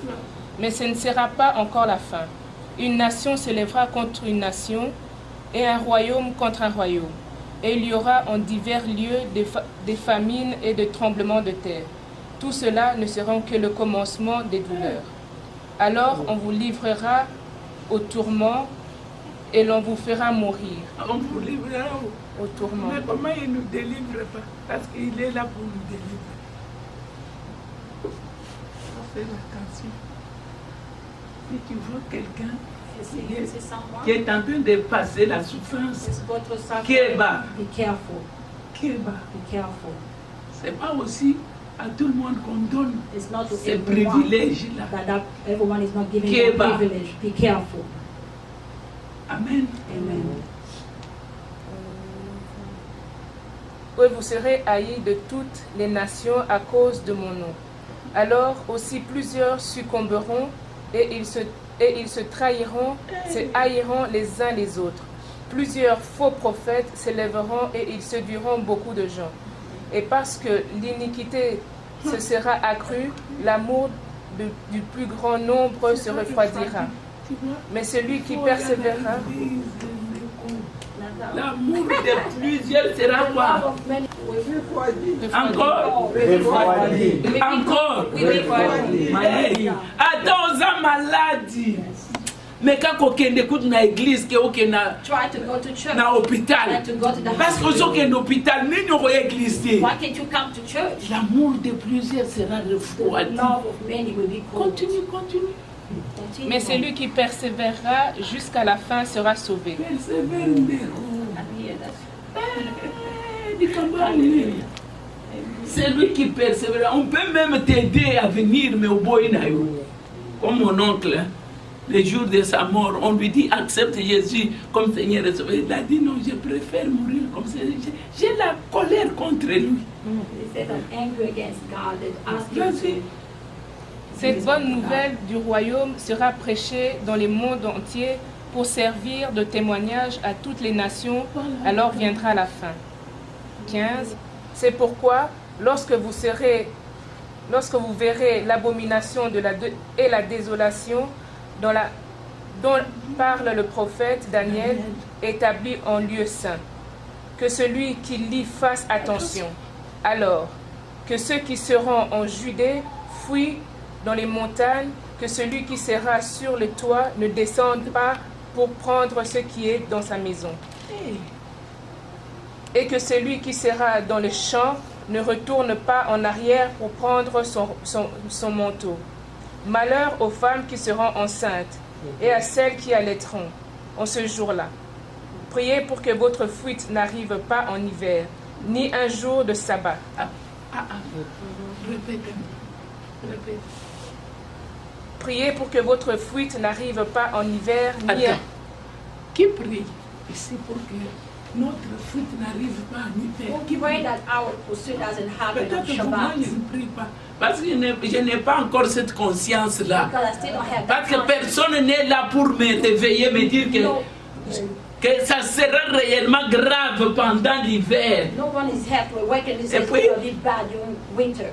Mais ce ne sera pas encore la fin. Une nation se lèvera contre une nation, et un royaume contre un royaume. Et il y aura en divers lieux des famines et des tremblements de terre. Tout cela ne sera que le commencement des douleurs. Alors on vous livrera au tourment et l'on vous fera mourir. On vous livrera au tourment. Mais comment il ne nous délivre pas? Parce qu'il est là pour nous délivrer. Fais attention. Si tu vois quelqu'un qui est en train de passer la souffrance, qui est bas, Be careful. qui est bas, Be careful. c'est pas aussi à tout le monde qu'on donne It's not to ces everyone privilèges-là. that everyone is not giving Qui est you bas. privilege. Be careful. Amen. Amen. Oui, vous serez haïs de toutes les nations à cause de mon nom. Alors aussi plusieurs succomberont et ils se trahiront, se haïront les uns les autres. Plusieurs faux prophètes s'élèveront et ils séduiront beaucoup de gens. Et parce que l'iniquité se sera accrue, l'amour du plus grand nombre se refroidira. Mais celui qui persévérera, L'amour de plusieurs sera quoi? Encore? Encore? Hey, attends, on malade. Mais quand on écoute dans l'église, on Try to go to church. dans l'hôpital. Try to go to the Parce que hospital. ceux qui sont dans l'hôpital, nous n'aurons église. Why can't you come to church? L'amour de plusieurs sera The refroidi. love of many will be cold. Continue, continue. Continue. mais celui qui persévérera jusqu'à la fin sera sauvé. Persévère, Ndeko. C'est lui qui persévère. On peut même t'aider à venir, mais au bout comme mon oncle, hein, le jour de sa mort, on lui dit accepte Jésus comme Seigneur et Sauveur. Il a dit non, je préfère mourir comme ça. J'ai la colère contre lui. He said, I'm angry against God that asked you Vas-y. Cette bonne nouvelle du royaume sera prêchée dans le monde entier pour servir de témoignage à toutes les nations, alors viendra la fin. 15. C'est pourquoi, lorsque vous verrez l'abomination et la désolation dont parle le prophète Daniel, établi en lieu saint, que celui qui lit fasse attention. Alors, que ceux qui seront en Judée fuient dans les montagnes que celui qui sera sur le toit ne descende pas pour prendre ce qui est dans sa maison. Et que celui qui sera dans le champ ne retourne pas en arrière pour prendre son manteau. Malheur aux femmes qui seront enceintes et à celles qui allaiteront en ce jour-là. Priez pour que votre fuite n'arrive pas en hiver, ni un jour de sabbat. Répète. Priez pour que votre fuite n'arrive pas en hiver, ni Attends. Qui prie ici pour que notre fuite n'arrive pas en hiver? Who pray that our pursuit doesn't happen on Peut-être que moi, je Shabbat? ne prie pas. Parce que je n'ai pas encore cette conscience-là. Because I still don't have Parce that que personne n'est là pour me réveiller, me dire que ça sera réellement grave pendant l'hiver. No one is here to awaken this Et is puis- going to be bad during winter.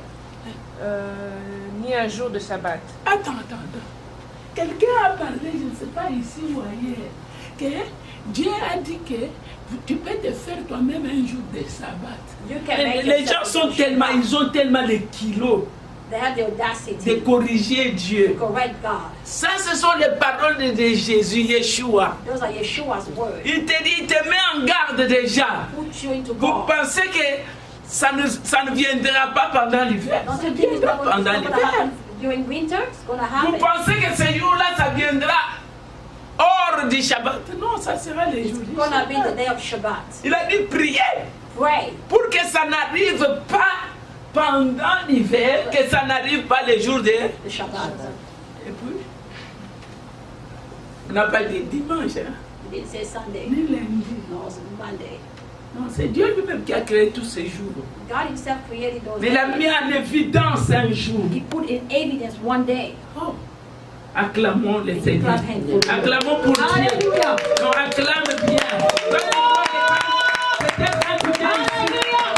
ni un jour de sabbat. Attends. Quelqu'un a parlé, je ne sais pas ici ou ailleurs, que Dieu a dit que tu peux te faire toi-même un jour de sabbat. You can Et make les yourself gens sont a tellement, Shabbat. ils ont tellement les kilos They have the de audacity corriger to Dieu. correct God. Ça, ce sont les paroles de Jésus, Yeshua. Those are Yeshua's words. Il te dit, il te met en garde déjà. Put you into Vous God. pensez que ça ne viendra pas pendant l'hiver? Don't Ça you think it's viendra going to pendant l'hiver. happen during winter? It's going to Vous happen. pensez que ce jour-là, ça viendra hors du Shabbat? Non, ça sera les jours It's du going to be the Shabbat. day of Shabbat. Il a dit prier Pray. pour que ça n'arrive pas pendant l'hiver, que ça n'arrive pas les jours de... The Shabbat. Et puis, on n'a pas dit dimanche, hein, He didn't say Sunday. ni lundi. No, it's Monday. Non, c'est Dieu lui-même qui a créé tous ces jours. God himself created those Mais il a mis days. en évidence un jour. He put in evidence one day. Oh. Acclamons le Seigneur. Clap hands for God. Acclamons pour Dieu. Hallelujah. Non, acclame bien. Peut-être un coup de main.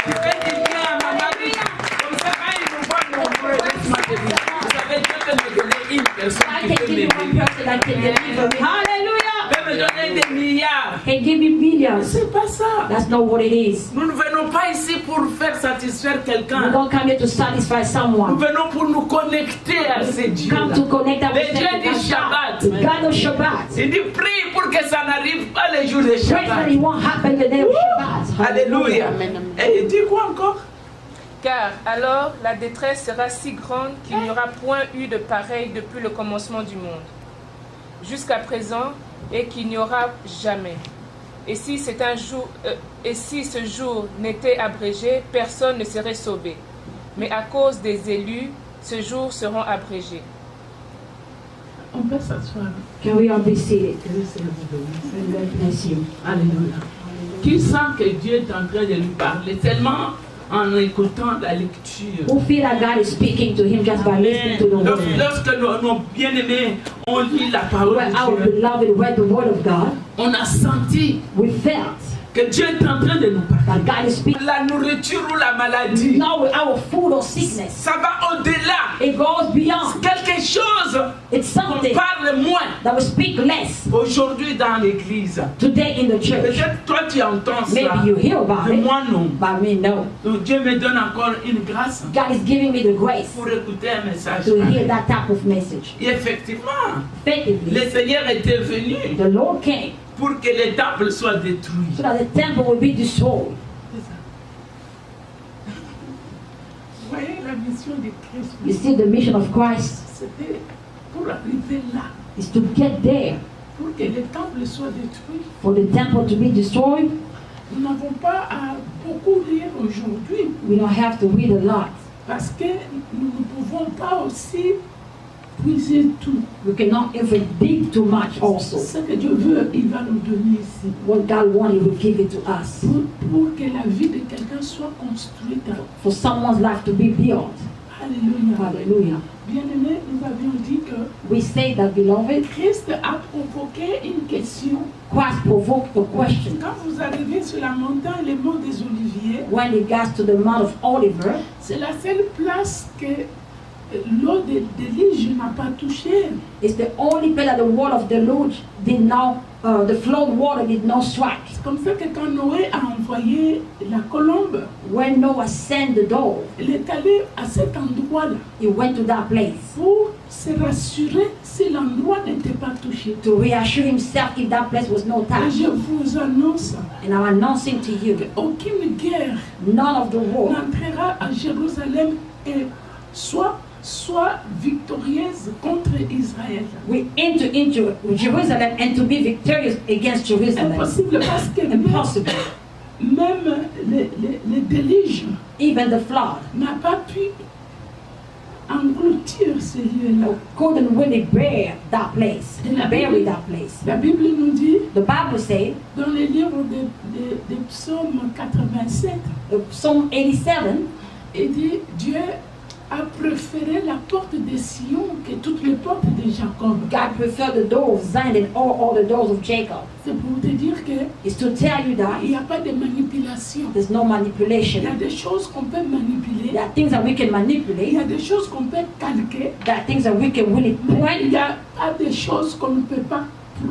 Tu fais du bien à ma Marie. Comme ça, quand ils nous voient nombreux, laisse-moi te dire. Vous savez, Dieu peut me donner une personne I qui can peut give you one m'aider. person that can deliver me. Hallelujah. Peut me donner des milliards. Can give me millions. C'est pas ça. That's not what it is. Nous ne venons pas ici pour faire satisfaire We quelqu'un. don't come here to satisfy Nous someone. venons pour nous connecter à ces dieux. Come to connect Le ourselves Dieu to du God. Shabbat. The God of Shabbat. Il dit prie pour que ça n'arrive pas les jours de Pray that Shabbat. it won't happen the day of Shabbat. Alléluia. Et il dit quoi encore? Car alors la détresse sera si grande qu'il n'y aura point eu de pareil depuis le commencement du monde, jusqu'à présent, et qu'il n'y aura jamais. Et si ce jour n'était abrégé, personne ne serait sauvé. Mais à cause des élus, ce jour sera abrégé. On peut s'asseoir. Can we all be seated? Que le Seigneur vous bénisse. God bless you. Alléluia. Qui sent que Dieu est en train de lui parler seulement en écoutant la lecture? Who feel that God is speaking to him just by listening to the word? Lorsque nos bien-aimés ont lu la parole When our de Dieu, beloved read the word of God, on a senti we felt que Dieu est en train de nous parler. that God is speaking. La nourriture ou la maladie, Not with our food or sickness. ça va au-delà. It goes beyond. Quelque chose It's qu'on something parle moins that we speak less aujourd'hui dans l'église. today in the church. Peut-être toi tu entends ça, Maybe you hear about mais it, moi non. but me no. Donc Dieu me donne encore une grâce God is giving me the grace pour écouter un message. to hear that type of message. Et effectivement, Effectively, le Seigneur était venu the Lord came pour que les temples soient détruits. so that the temple will be destroyed. C'est ça. Vous voyez la mission de Christ, You see, the mission of Christ c'était pour arriver là, is to get there, pour que les temples soient détruits. for the temple to be destroyed. Nous n'avons pas à beaucoup lire aujourd'hui We don't have to read a lot. parce que nous ne pouvons pas aussi puiser tout. We cannot even dig too much also. Ce que Dieu veut, il va nous donner ici. What God wants, He will give it to us. Pour que la vie de quelqu'un soit construite. For someone's life to be built. Alléluia. Hallelujah. Bien-aimés, nous avions dit que We say that, beloved, Christ a provoqué une question. Christ provoked a question. Quand vous arrivez sur la montagne, les monts des Oliviers, When He got to the Mount of Oliver, c'est la seule place que l'eau de l'Élige n'a pas touché. it's the only place that the word of the Lord did not the flood water did not strike. C'est comme ça que quand Noé a envoyé la colombe, When Noah sent the dove, il est allé à cet endroit-là he went to that place pour se rassurer si l'endroit n'était pas touché. to reassure himself if that place was not Et touched. je vous annonce And I'm announcing to you, qu'aucune guerre none of the war n'entrera à Jérusalem et soit victorieuse contre Israël. will enter into Jerusalem and to be victorious against Jerusalem. Impossible parce que Impossible. même les déluges Even the flood n'a pas pu engloutir ce lieu-là. couldn't really bear that place, bury that place. La Bible nous dit The Bible says, dans les livres de Psaume 87, Psalm 87, il dit Dieu a préféré la porte de Sion que toutes les portes de Jacob. God preferred the door of Zion than all the doors of Jacob. C'est pour te dire que It's to tell you il that n'y a pas de manipulation. there's no Il y manipulation. a des choses qu'on peut manipuler. There are things that we can Il y manipulate. a des choses qu'on peut calquer. There are things that we can really Mais il point. n'y a pas des choses qu'on ne peut pas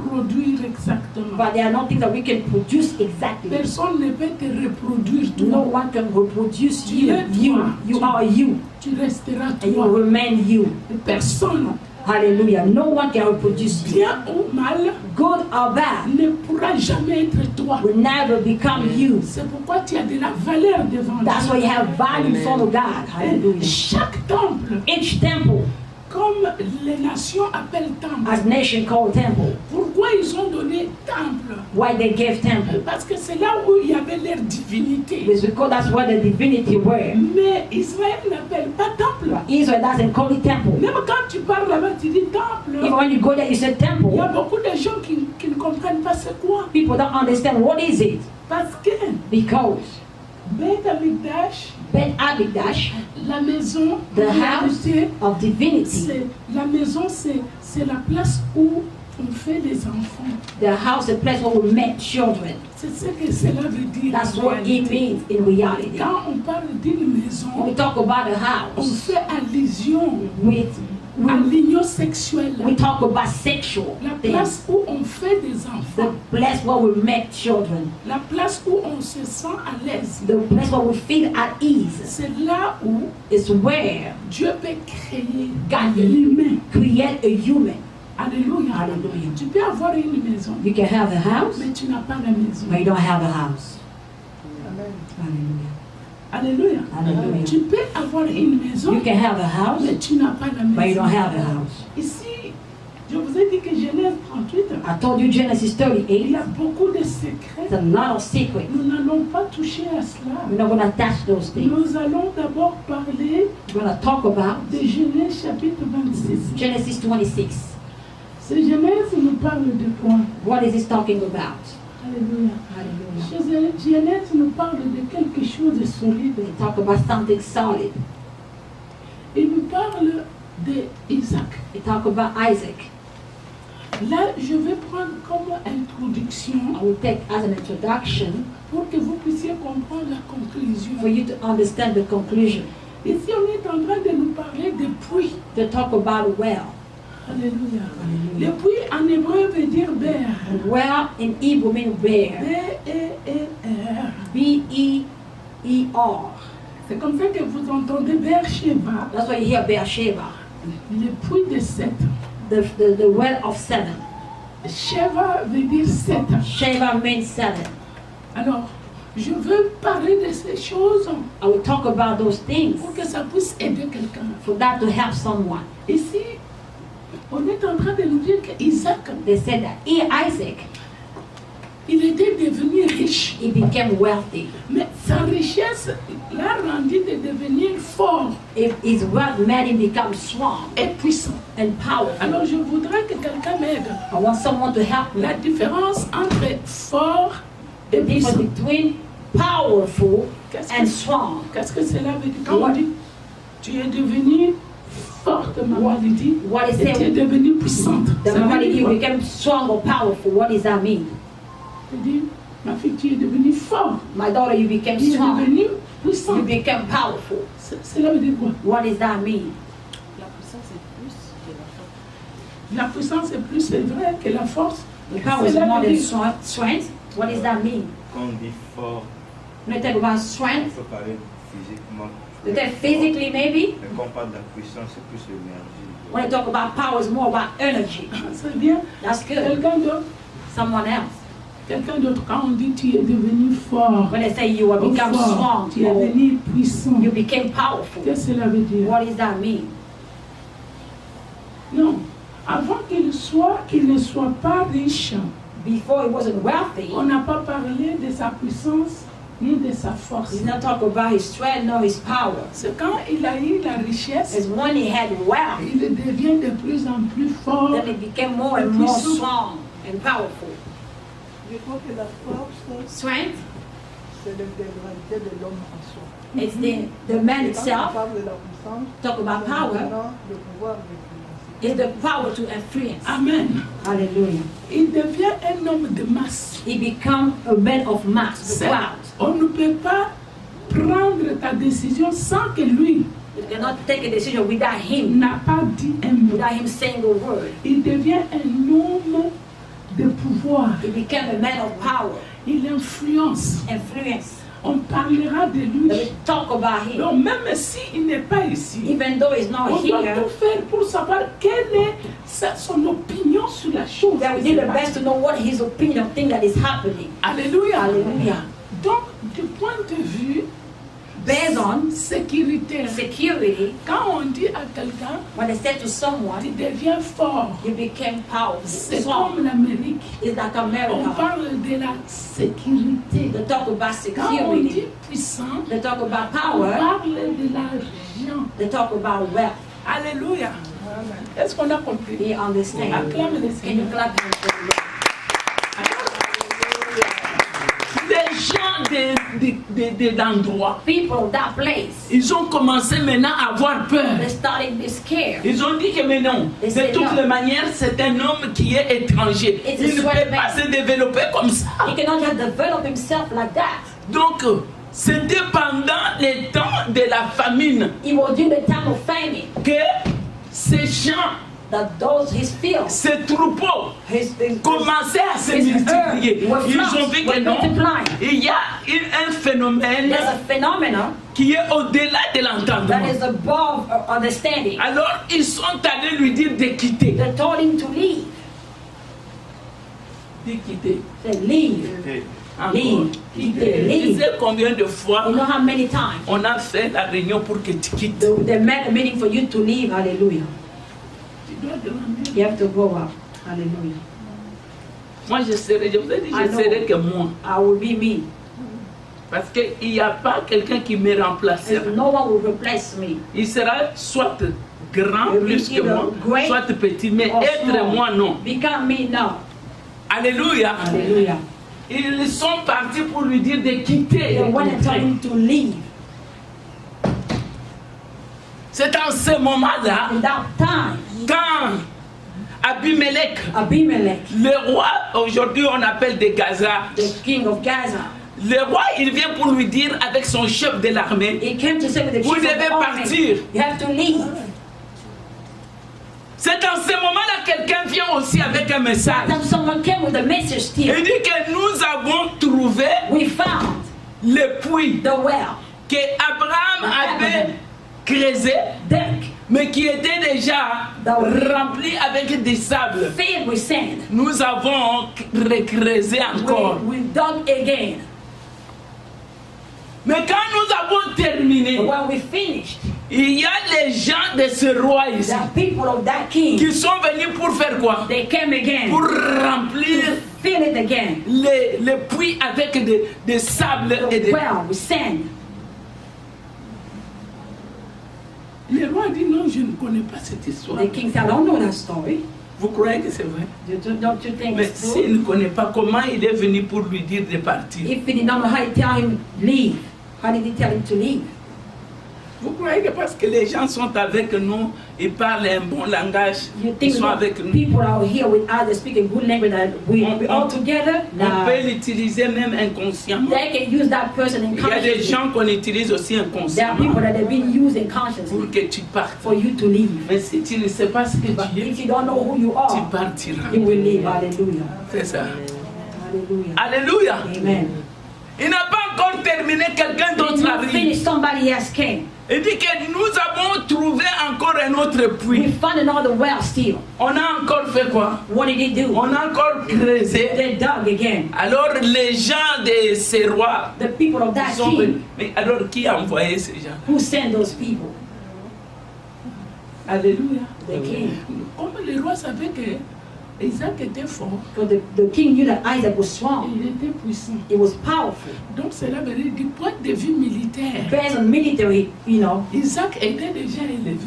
produire exactement. But there are not things that we can produce exactly. Personne ne peut te reproduire No toi. one can reproduce Tu you. es You. toi. You are you. Tu resteras And you toi. remain you. Et personne, Hallelujah. No one can reproduce you. bien ou mal, Good or bad ne pourra jamais être toi. will never become you. C'est pourquoi tu as de la valeur devant That's why Dieu. you have value for God. Et Hallelujah. chaque temple, Each temple, comme les nations appellent temple, as nation called temple. pourquoi ils ont donné temple? Why they gave temple? Parce que c'est là où il y avait leur divinité. It's because that's where the divinity were. Mais Israël n'appelle pas temple. But Israel doesn't call it temple. Même quand tu parles là-bas, tu dis temple. Even when you go there, you say Il y a temple. beaucoup de gens qui ne comprennent pas c'est quoi. People don't understand what is it. Parce que Because Beth Amikdash, Bet Amikdash, la maison, the en house réalité, of divinity, la maison, c'est la place où on fait les enfants. the house, the place where we met children. C'est ce que cela veut dire. That's en what it réalité. means in reality. Quand on parle d'une maison, When we talk about a on house, fait allusion à we l'union sexuelle. talk about sexual La things. place où on fait des The enfants. place where we met children. La place où on se sent à l'aise. The place where we feel at ease C'est là où is where Dieu peut créer God l'humain. create a human. Alléluia. Hallelujah. Tu peux avoir une maison, You can have a house, mais tu n'as pas la maison. but you don't have a house. Alléluia. Hallelujah. Tu peux avoir une maison, You can have a house, mais tu n'as pas la but you maison. don't have a house. Ici, je vous ai dit que Genèse 38, I told you Genesis il 38. y a beaucoup de secrets. There's a lot of secrets. Nous n'allons pas toucher à cela. We're not going to touch those things. Nous allons d'abord parler We're going to talk about de Genèse chapitre 26. Genesis 26. Ce Genèse nous parle de quoi? What is this talking about? Alléluia. Hallelujah. Genèse nous parle de quelque chose de solide. They talk about something solid. Il nous parle d'Isaac. They talk about Isaac. Là, je vais prendre comme introduction I will take as an introduction pour que vous puissiez comprendre la conclusion. for you to understand the conclusion. Ici, on est en train de nous parler de puits. They talk about a well. Alléluia. Le puits en hébreu veut dire ber. And well in Hebrew means bear. B-E-E-R. B-E-E-R. C'est comme ça que vous entendez Beersheba, That's why you hear Beersheba. le puits de Seth. The well of seven. Sheva veut dire Seth. Sheba means seven. Alors, je veux parler de ces choses I will talk about those things pour que ça puisse aider quelqu'un. for that to help someone. Ici, on est en train de nous dire qu'Isaac, They said that Isaac, il était devenu riche. he became wealthy. Mais sa richesse l'a rendu de devenir fort If his wealth made him become strong et puissant. and powerful. Alors, je voudrais que quelqu'un m'aide. I want someone to help me. La différence entre fort et The difference puissant. between powerful Qu'est-ce and que- strong. Qu'est-ce que cela veut dire? Quand on dit, tu es devenu forte, maman lui dit, What is et tu es it? devenue puissante. The Ça veut moment dire you quoi? become strong or powerful, what does that mean? Je dis, ma fille, tu es devenue forte. My daughter, you became Tu es strong. devenue You puissante. became powerful. Cela veut dire quoi? What does that mean? La puissance est plus, c'est vrai que la force. The power is Cela more veut than dire- strength. What does that mean? Quand on dit fort, When you talk about on strength, peut parler physiquement. you talk physically maybe. Mais quand on parle de la puissance, c'est plus l'énergie. When you talk about power, it's more about energy. C'est bien. That's good. Quelqu'un d'autre, Someone else. quand on dit tu es devenu fort, When they say you have become fort, strong, tu es or devenu puissant, you became powerful, qu'est-ce que cela veut dire? what does that mean? Non. Avant qu'il ne soit pas riche, Before he wasn't wealthy, on n'a pas parlé de sa puissance ni de sa force. he's not talking about his strength nor his power. C'est quand il a eu la richesse, It's when he had wealth, il devient de plus en plus fort. then he became more and more strong and powerful. Je crois que la force, Strength, c'est l'intégralité de l'homme en soi. it's the man Et quand on itself. parle de la puissance, Talk about c'est power. maintenant le pouvoir d'influencer. Is the power to influence. Amen. Hallelujah. Il devient un homme de masse. He become a man of mass, the C'est- crowd. On ne peut pas prendre ta décision sans que lui You cannot take a decision without him, n'a pas dit un mot. without him saying a word. Il devient un homme de pouvoir. He became a man of power, Il influence. influence. On parlera de lui. They will talk about him. Donc même s'il n'est pas ici, Even though he's not on doit here, tout faire pour savoir quelle est son opinion sur la chose. that we qui did se the passe. best to know what his opinion thing that is happening. Alléluia. Hallelujah. Donc, du point de vue Based on sécuritaire, security, quand on dit à quelqu'un, when they said to tu someone, deviens fort, you became powerful, c'est strong, comme l'Amérique. it's like On America. parle de la sécurité. They talk about Quand on dit security, puissant, they talk about on power, parle de l'argent. they talk about wealth. Alléluia. Est-ce qu'on a compris? He understands. Acclame le Can you Seigneur. clap hands for the Lord? Les gens d'endroits, People of that place, ils ont commencé maintenant à avoir peur. they started to be scared. Ils ont dit que mais non, They de said toutes no. les manières, c'est un homme qui est étranger. It's a Il ne sweat peut pas man. se développer comme ça. He cannot just develop himself like that. Donc, c'était pendant les temps de la famine It was during the time of famine que ces gens, that those his fields, ces troupeaux his commençaient à se his multiplier. earth were Ils ont flocks, vu were que non, multiplying. il y a un phénomène There's a phenomenon qui est au-delà de l'entendement. that is above understanding. Alors, ils sont allés lui dire de quitter. They told him to leave. De quitter. They leave, Et Encore. leave, quitter, Tu leave. sais combien de fois You know how many times on a fait la réunion pour que tu quittes. they made a meaning for you to leave. Hallelujah. Tu dois demander. You have to go up. Hallelujah. Moi, je vous ai dit, I je know. serai que moi. I will be me. Parce qu'il n'y a pas quelqu'un qui me remplacera. There's no one will replace me. Il sera soit grand Will be plus que either moi, great soit petit, mais or être small. moi, non. Become me now. Alléluia. Hallelujah. Ils sont partis pour lui dire de quitter. They went and told him to leave. C'est en ce moment-là, In that time, quand Abimelech, Abimelech, le roi, aujourd'hui on appelle de Gaza, the king of Gaza, le roi il vient pour lui dire avec son chef de l'armée, he came to say with the vous chief of devez the army, partir. you have to leave. C'est en ce moment-là quelqu'un vient aussi avec un message. Then someone came with a message Il still. dit que nous avons trouvé We found le puits the well, que Abraham avait creusé, deck, mais qui était déjà rempli avec des sables. filled with sand. Nous avons recreusé encore. We dug again. Mais quand nous avons terminé, But when we finished, il y a les gens de ce roi ici the people of that king, qui sont venus pour faire quoi? they came again Pour remplir to fill it again. les puits avec des sables et The des... well with sand. Le roi dit non, je ne connais pas cette histoire. The king said, I don't know that story. Vous croyez que c'est vrai? Don't you think Mais it's true? s'il ne connaît pas, comment il est venu pour lui dire de partir? If he did not know how to tell him leave, how did he tell him to leave? Vous croyez que parce que les gens sont avec nous, ils parlent un bon langage, You ils think sont that avec nous. people are here with us, they speak a good language, that we all together? On Nah. peut l'utiliser même inconsciemment. They can use that person Il y a des unconsciously. gens qu'on utilise aussi There are people inconsciemment that have been used unconsciously pour que tu partes. for you to leave. Mais si tu ne sais pas ce que But tu es, if you don't know who you tu are, partiras. you will leave. Hallelujah. C'est ça. Hallelujah. Alléluia. Amen. Il n'a pas encore terminé, quelqu'un It's d'autre not arrive. finished, somebody else came. Il dit que nous avons trouvé encore un autre We puits. found another well still. On a encore fait quoi? What did he do? On a encore creusé. They dug again. Alors les gens de ces rois, The people of ils that sont venus. king Mais alors qui a envoyé ces gens? who sent those people? Alléluia. The king. Comme le roi savait que Isaac était fort, Because the king knew that Isaac was strong. il était puissant. It was powerful. Donc cela veut dire du point de vue militaire, Based on military, Isaac était déjà élevé.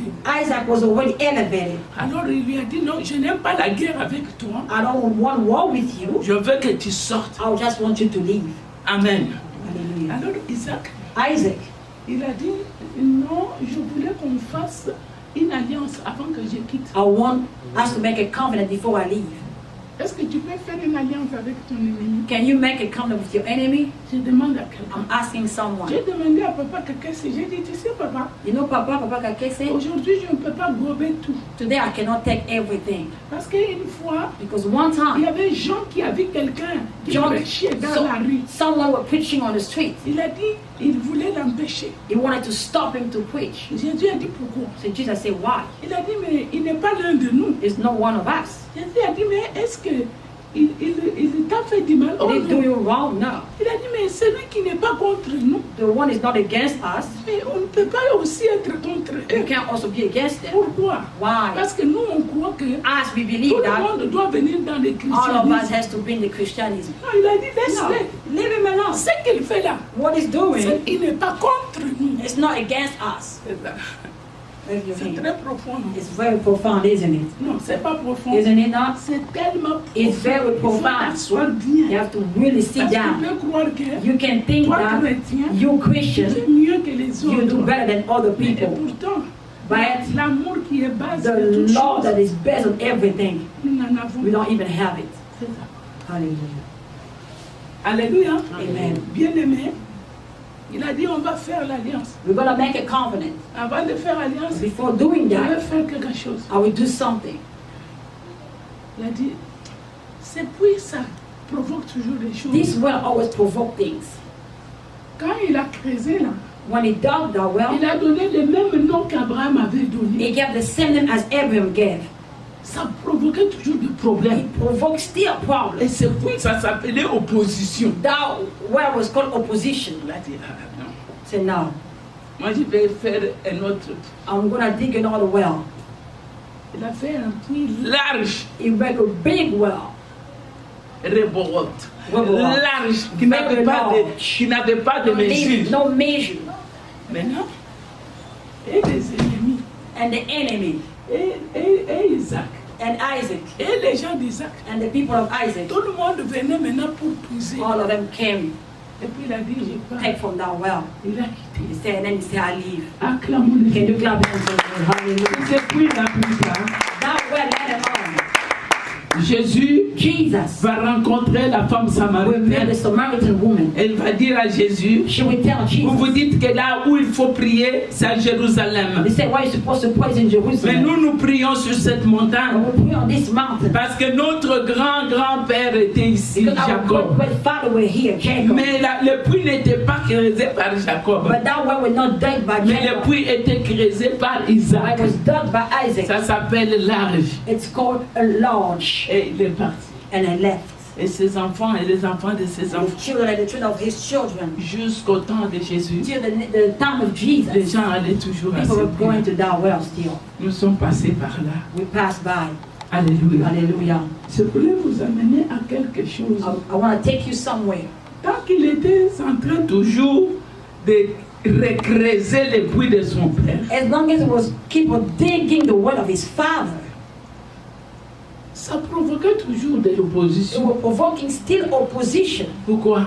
Isaac was already elevated. Alors il lui a dit non, je n'aime pas la guerre avec toi. I don't want war with you. Je veux que tu sortes. I just want you to leave. Amen. Hallelujah. Alors Isaac, Isaac, il a dit non, je voulais qu'on fasse une alliance avant que je quitte. I want us to make a covenant before I leave. Est-ce que tu peux faire une alliance avec ton ennemi? Can you make a covenant with your enemy? Je demande à quelqu'un. I'm asking someone. J'ai demandé à papa quelqu'un si j'ai dit, tu sais papa, You know, Papa Kakese, aujourd'hui je ne peux pas gober tout. today I cannot take everything. Parce qu'une fois, Because one il time, y avait Jean qui a vu quelqu'un qui John, prêchait dans la rue. someone was preaching on the street. Il a dit, il voulait l'empêcher. He wanted to stop him to preach. Jésus a dit pourquoi? So Jesus said, why? Il a dit, mais il n'est pas l'un de nous. It's not one of us. Jésus a dit, mais est-ce que il t'a fait du mal? Oh, Did he do non. you wrong? No. Il a dit, mais celui qui n'est pas contre nous, The one is not against us. mais on ne peut pas aussi être contre You eux. can also be against them. Pourquoi? Why? Parce que nous, on croit que As we tout believe le that monde doit venir dans le all of us christianisme. has to bring the Christianism. Non, il a dit, No. laisse-le. Leave him alone. Ce qu'il fait là, What he's doing, il n'est pas contre nous. it's not against us. C'est ça. Lift your C'est hand. très profond. non? It's very profound, isn't it? Non, c'est pas profond. Isn't it not? C'est tellement It's very Il faut profound. t'asseoir bien. You have to really sit Parce que down. tu peux croire que You can think toi, that chrétien, you tu Christian, fais mieux que les you do autres. better than other Et people. pourtant, But l'amour qui est base de the toute law chose, that is based on everything, nous n'en avons we pas. don't even have it. C'est ça. Hallelujah. Alléluia. Amen. Bien-aimé, il a dit on va faire l'alliance. We're going to make a covenant. Avant de faire l'alliance, Before doing on va that, faire quelque chose. I will do something. Il a dit, c'est puis ça provoque toujours des choses. This will always provoke things. Quand il a creusé là, When he dug that well, il a donné le même nom qu'Abraham avait donné. he gave the same name as Abraham gave. Ça provoquait toujours des problèmes. It provoked still Et problems. c'est puis ça s'appelait opposition. That well was called opposition. Il a dit, ah, non. Say no, Moi, je vais faire un autre. I'm going to dig another well. Il a fait un puits Large, He made a big well. Rehoboth. Rehoboth. Large, qui n'avait pas de, qui n'avait pas de mesure. No measure. Maintenant, et les ennemis. And the enemy, Et Isaac. and Isaac, Et les gens d'Isaac. and the people of Isaac, Tout le monde venait maintenant pour puiser. all of them came, Et puis il a dit, je pars. take from that well. Il a quitté. He said, and then he said, I leave. Acclamons Can le you clap hands for me? Hallelujah. C'est puis il a pris ça. That well led him on. Jésus Jesus va rencontrer la femme will meet the samaritaine. Samaritan woman. Elle va dire à Jésus, She will tell vous vous Jesus. dites que là où il faut prier, c'est à Jérusalem. They said, why are you supposed to praise in Mais Jerusalem? nous prions sur cette And montagne we pray on this mountain. parce que notre grand-grand-père était ici, Because our Jacob. great father were here, Jacob. Mais le puits n'était pas creusé par Jacob. But that well was not dug by Mais le Jacob. puits était creusé par It Isaac. was dug by Isaac. Ça s'appelle large. It's called a large. Et il est parti. And I left. Et ses enfants et les enfants de ses The enfants, children and the children of his children. jusqu'au temps de Jésus, Till the time of les Jesus, gens allaient toujours à ce people were going puits. to that well still. Nous sommes passés par là. We passed by. Alléluia. Hallelujah. Je voulais vous amener à quelque chose. I want to take you somewhere. Tant qu'il était en train de Toujours de recreuser les puits de son père. As long as it was keep on digging the well of his father, ça provoquait toujours des it L'opposition. was provoking still opposition. Pourquoi?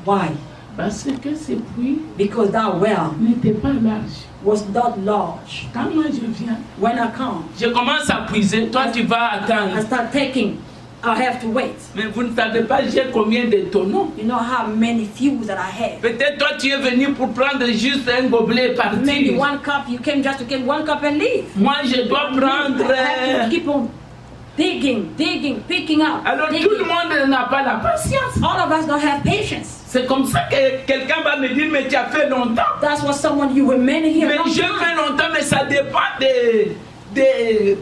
Why? Parce que ce puits because that well n'était pas large. was not large. Quand moi je viens, When I come, Je commence à puiser, toi tu vas I attendre. start taking. I have to wait. Mais vous ne savez pas j'ai combien de tonneaux. You know how many fuels that I have. Peut-être toi tu es venu pour prendre juste un gobelet et Maybe partir. one cup, you came just to get one cup and leave. Moi je dois prendre. I have to keep on digging, picking up. Alors digging. tout le monde n'a pas la patience. All of us don't have patience. C'est comme ça que quelqu'un va me dire mais tu as fait longtemps. That's what someone you remain here. Mais long je time. fais longtemps mais ça dépend des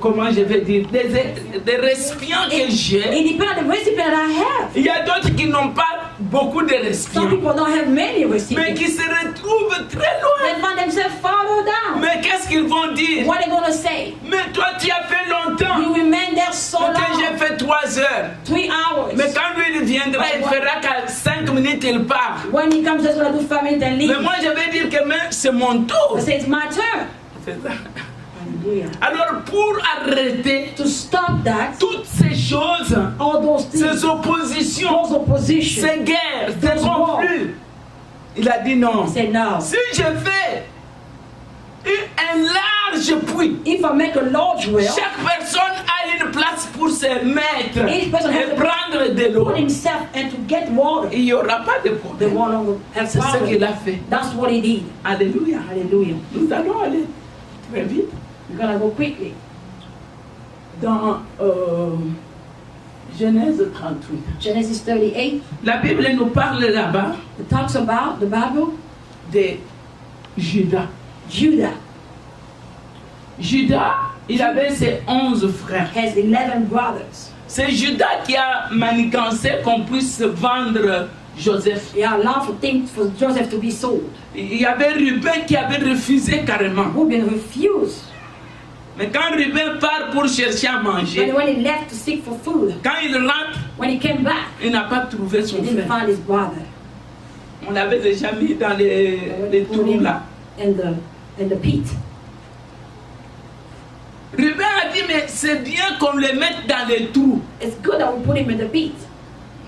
comment je vais dire des récipients que j'ai. It depends on the recipient that I have. Il y a d'autres qui n'ont pas beaucoup de Some récipients. people don't have many Mais recipients. qui se retrouvent très loin. They find themselves farther down. Mais qu'est-ce qu'ils vont dire? What are they gonna say? Mais toi tu as fait longtemps. You remain there so Quand j'ai long. fait 3 heures. 3 hours. Mais quand lui il viendra, il fera qu'à 5 minutes il part. When he comes, just gonna do 5 minutes and leave. Mais moi je vais dire que mais c'est mon tour. I say it's my turn. C'est ça. Hallelujah. Alors pour arrêter To stop that, toutes ces choses, all those things, ces oppositions, those oppositions, ces guerres, ces Those wars. conflits, il a dit non. he said no. Si je fais un large puits, If I make a large well, chaque personne a une place pour se mettre Each person has et to prendre de l'eau. put himself and to get water, Il n'y aura pas de the problème. water will have C'est ce qu'il power. a fait. That's what he did. Alléluia. Hallelujah. Nous allons aller très vite We're gonna go quickly. dans Genèse 38. Genesis 38, La Bible nous parle là-bas it talks about the Bible, de Judas. Judah Judas, il avait ses 11 frères. has 11 brothers. C'est Judas qui a manigancé qu'on puisse vendre Joseph. They allowed for things for Joseph to be sold. Il y avait Ruben qui avait refusé carrément. Reuben refused. Mais quand Ruben part pour chercher à manger, When he left to seek for food, quand il rentre, when he came back, il n'a pas trouvé son he didn't frère. find his brother. On l'avait déjà mis dans les Put trous him là. in the pit. Ruben a dit, mais c'est bien qu'on le mette dans les trous. It's good that we put him in the pit.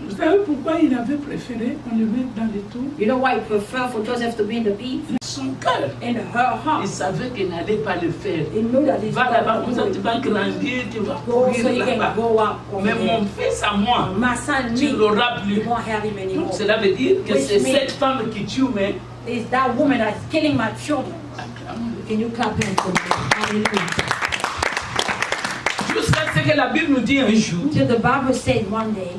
vous savez pourquoi il avait préféré qu'on le mette dans les trous? You know why he preferred for Joseph to be in the pit? Son cœur, In her il heart. savait qu'il n'allait pas le faire. He knew that he's Va là-bas, comme ça going tu to vas grandir, tu vas go so courir he là-bas. can go out over Mais mon there. fils à moi, My son, tu me, l'auras you plus. won't have him anymore. Donc cela veut dire que Which c'est means- cette femme qui tue, mais It's that woman that's killing my children. Can you clap hands for me? Hallelujah. jusqu'à ce que la Bible nous dit un jour, Till the Bible said one day,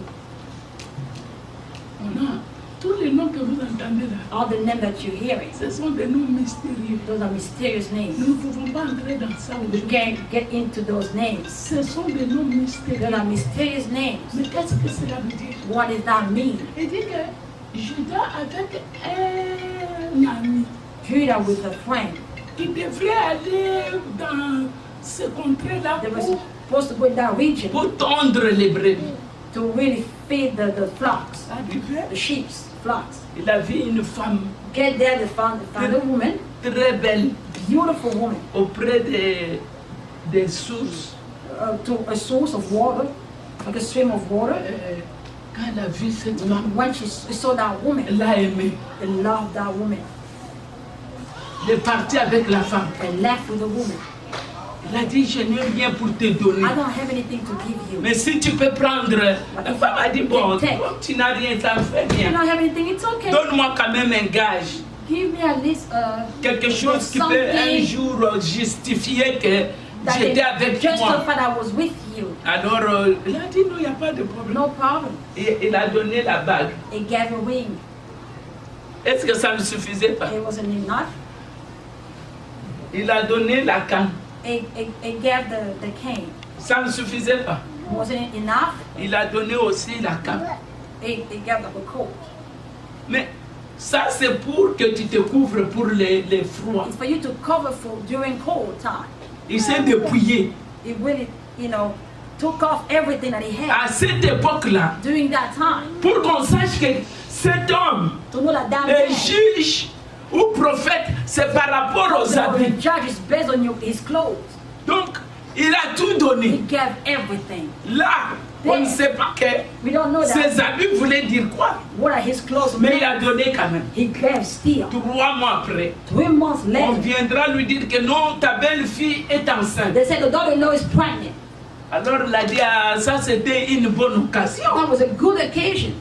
On a tous les noms que vous entendez là. all the names that you're hearing, Ce sont des noms mystérieux. those are mysterious names. Nous ne pouvons pas entrer dans ça We aujourd'hui. can't get into those names. Ce sont des noms mystérieux. Those are mysterious names. Mais qu'est-ce que cela veut dire? What does that mean? Il dit que Judas avec un ami Judah with a friend. qui devrait aller dans ce contrée-là They were pour supposed to go in that region pour tondre les brebis. to really feed the flocks, arriver. the sheep, flocks. Il a vu une femme Get there, they found a woman, très belle beautiful woman, auprès des sources. to a source of water, like a stream of water. Quand elle a vu cette femme, When she saw that woman, elle l'a aimée. they loved that woman Elle est partie avec la femme. and left with the woman. Elle a dit, je n'ai rien pour te donner. I don't have anything to give you. Mais si tu peux prendre, la femme a dit, bon, comme tu n'as rien, ça me fait You bien. don't have anything, it's okay. Donne-moi quand même un gage. Give me at least Quelque chose qui peut un jour justifier que that j'étais avec just moi. so far I was with you. Alors, il a dit, non, il n'y a pas de problème. No problem. Et il a donné la bague. It gave a ring. Est-ce que ça ne suffisait pas? It wasn't enough. Il a donné la canne. It gave the cane. Ça ne suffisait pas. Wasn't it enough? Il a donné aussi la cape. It gave like a coat. Mais ça, c'est pour que tu te couvres pour les froids. It's for you to cover for during cold time. Il s'est dépouillé. It really, took off everything that he had À cette époque-là, during that time. pour qu'on sache que cet homme To know that that est man, juge ou prophète, c'est par rapport aux the habits. judge is based on his clothes. Donc, il a tout donné. He gave everything. Là, On ne there. sait pas que We don't know that. ses habits voulaient dire quoi. What are his clothes? Mais il a donné quand même. He gave still. 3 mois après, 3 months on later, viendra lui dire que non, ta belle-fille est enceinte. they said the daughter-in-law is pregnant. Alors il a dit, ah, ça c'était une bonne occasion. That was a good occasion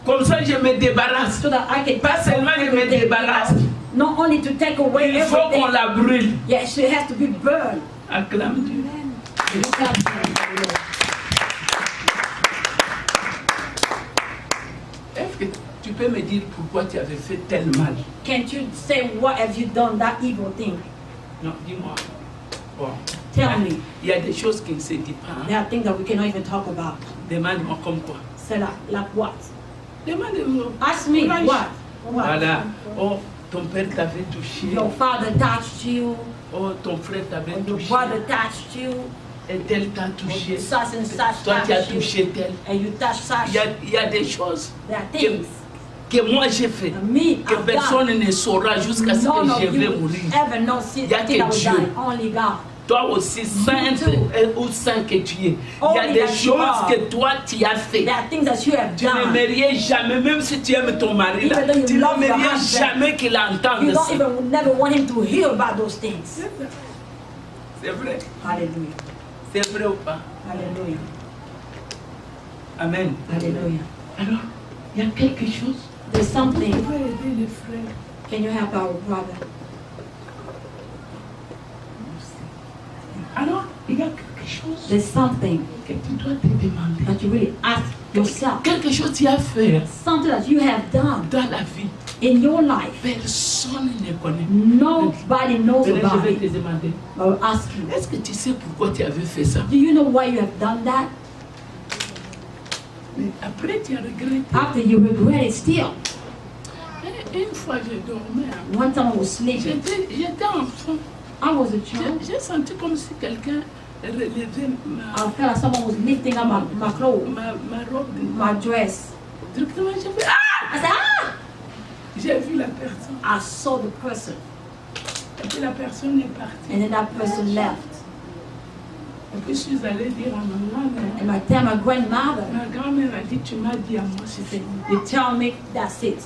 Comme ça, je me débarrasse. so that I can Pas seulement je me everything débarrasse, out. Not only to take away il faut qu'on everything. la brûle. Yes, it has to be burned. Acclame Dieu. Look at him. Est-ce que tu peux me dire pourquoi tu avais fait tel mal? Can't you say what have you done that evil thing? Non, dis-moi. Bon. Tell me. Il y a des choses qui ne se disent pas. Hein. There are things that we cannot even talk about. Demande-moi comme quoi. Say like what? Demande-moi. Ask me Courage. what? What? Voilà. Oh, ton père t'avait touché. Your father touched you. Oh, ton frère t'avait Or your touché. brother touched you. Et tel t'a touché. Such and such Toi, tu as touched you. touché tel. And you touch such. Il y a des choses There are things que moi j'ai fait. that me Que I've personne done. ne saura jusqu'à ce None que of je vais you mourir. ever know since Y a the thing que that was Dieu. done. Only God. Toi aussi, sainte too. ou saint que tu es. Il y a Only des that you choses are. que toi tu as fait. There are things that you have Tu done. n'aimerais jamais, même si tu aimes ton mari, là, Even though you tu love your n'aimerais husband, jamais qu'il entende You don't ça. even never want him to hear about those things. C'est vrai. Hallelujah. C'est vrai ou pas? Hallelujah. Amen. Hallelujah. Alors, il y a quelque chose. There's something. On va aider les frères. Can you help our brother? Alors, il y a quelque chose There's something que tu dois te demander. that you really ask yourself. Quelque chose que tu as fait Something that you have done dans la vie. in your life. Personne ne connaît. Nobody knows Mais je about vais te it. demander, I will ask you. est-ce que tu sais pourquoi tu avais fait ça? Do you know why you have done that? Mais après, tu as regretté. After you regret it still. Et une fois, je dormais. Hein. One time I was sleeping. J'étais enfant. I was a child. J'ai senti comme si quelqu'un relevait I felt like someone was lifting up my clothes, ma robe. my dress. Directement, j'ai fait ah! I said, ah! J'ai vu la personne. I saw the person. Et puis la personne est partie. And then that person left. Et puis je suis allée dire à ma maman, And I tell my grandmother, ma grand-mère a dit, tu m'as dit à moi, c'est fini. they tell me that's it.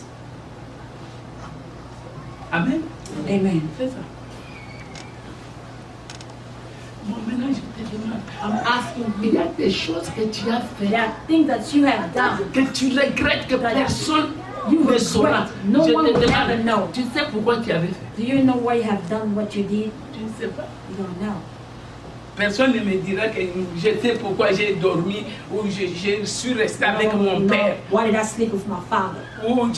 Amen. Amen. Fais ça. Bon, maintenant, je te demande. I'm asking Il y you. a des choses que tu as There fait, are things that you have done. que tu regrettes que personne You ne saura. regret. No Je one te will ever demande, know. tu sais pourquoi tu avais fait? Do you know why you have done what you did? Tu ne sais pas. You don't know. Personne ne me dira que je sais pourquoi j'ai dormi ou je suis resté avec No, mon no. père. Why did I sleep with my father? Ou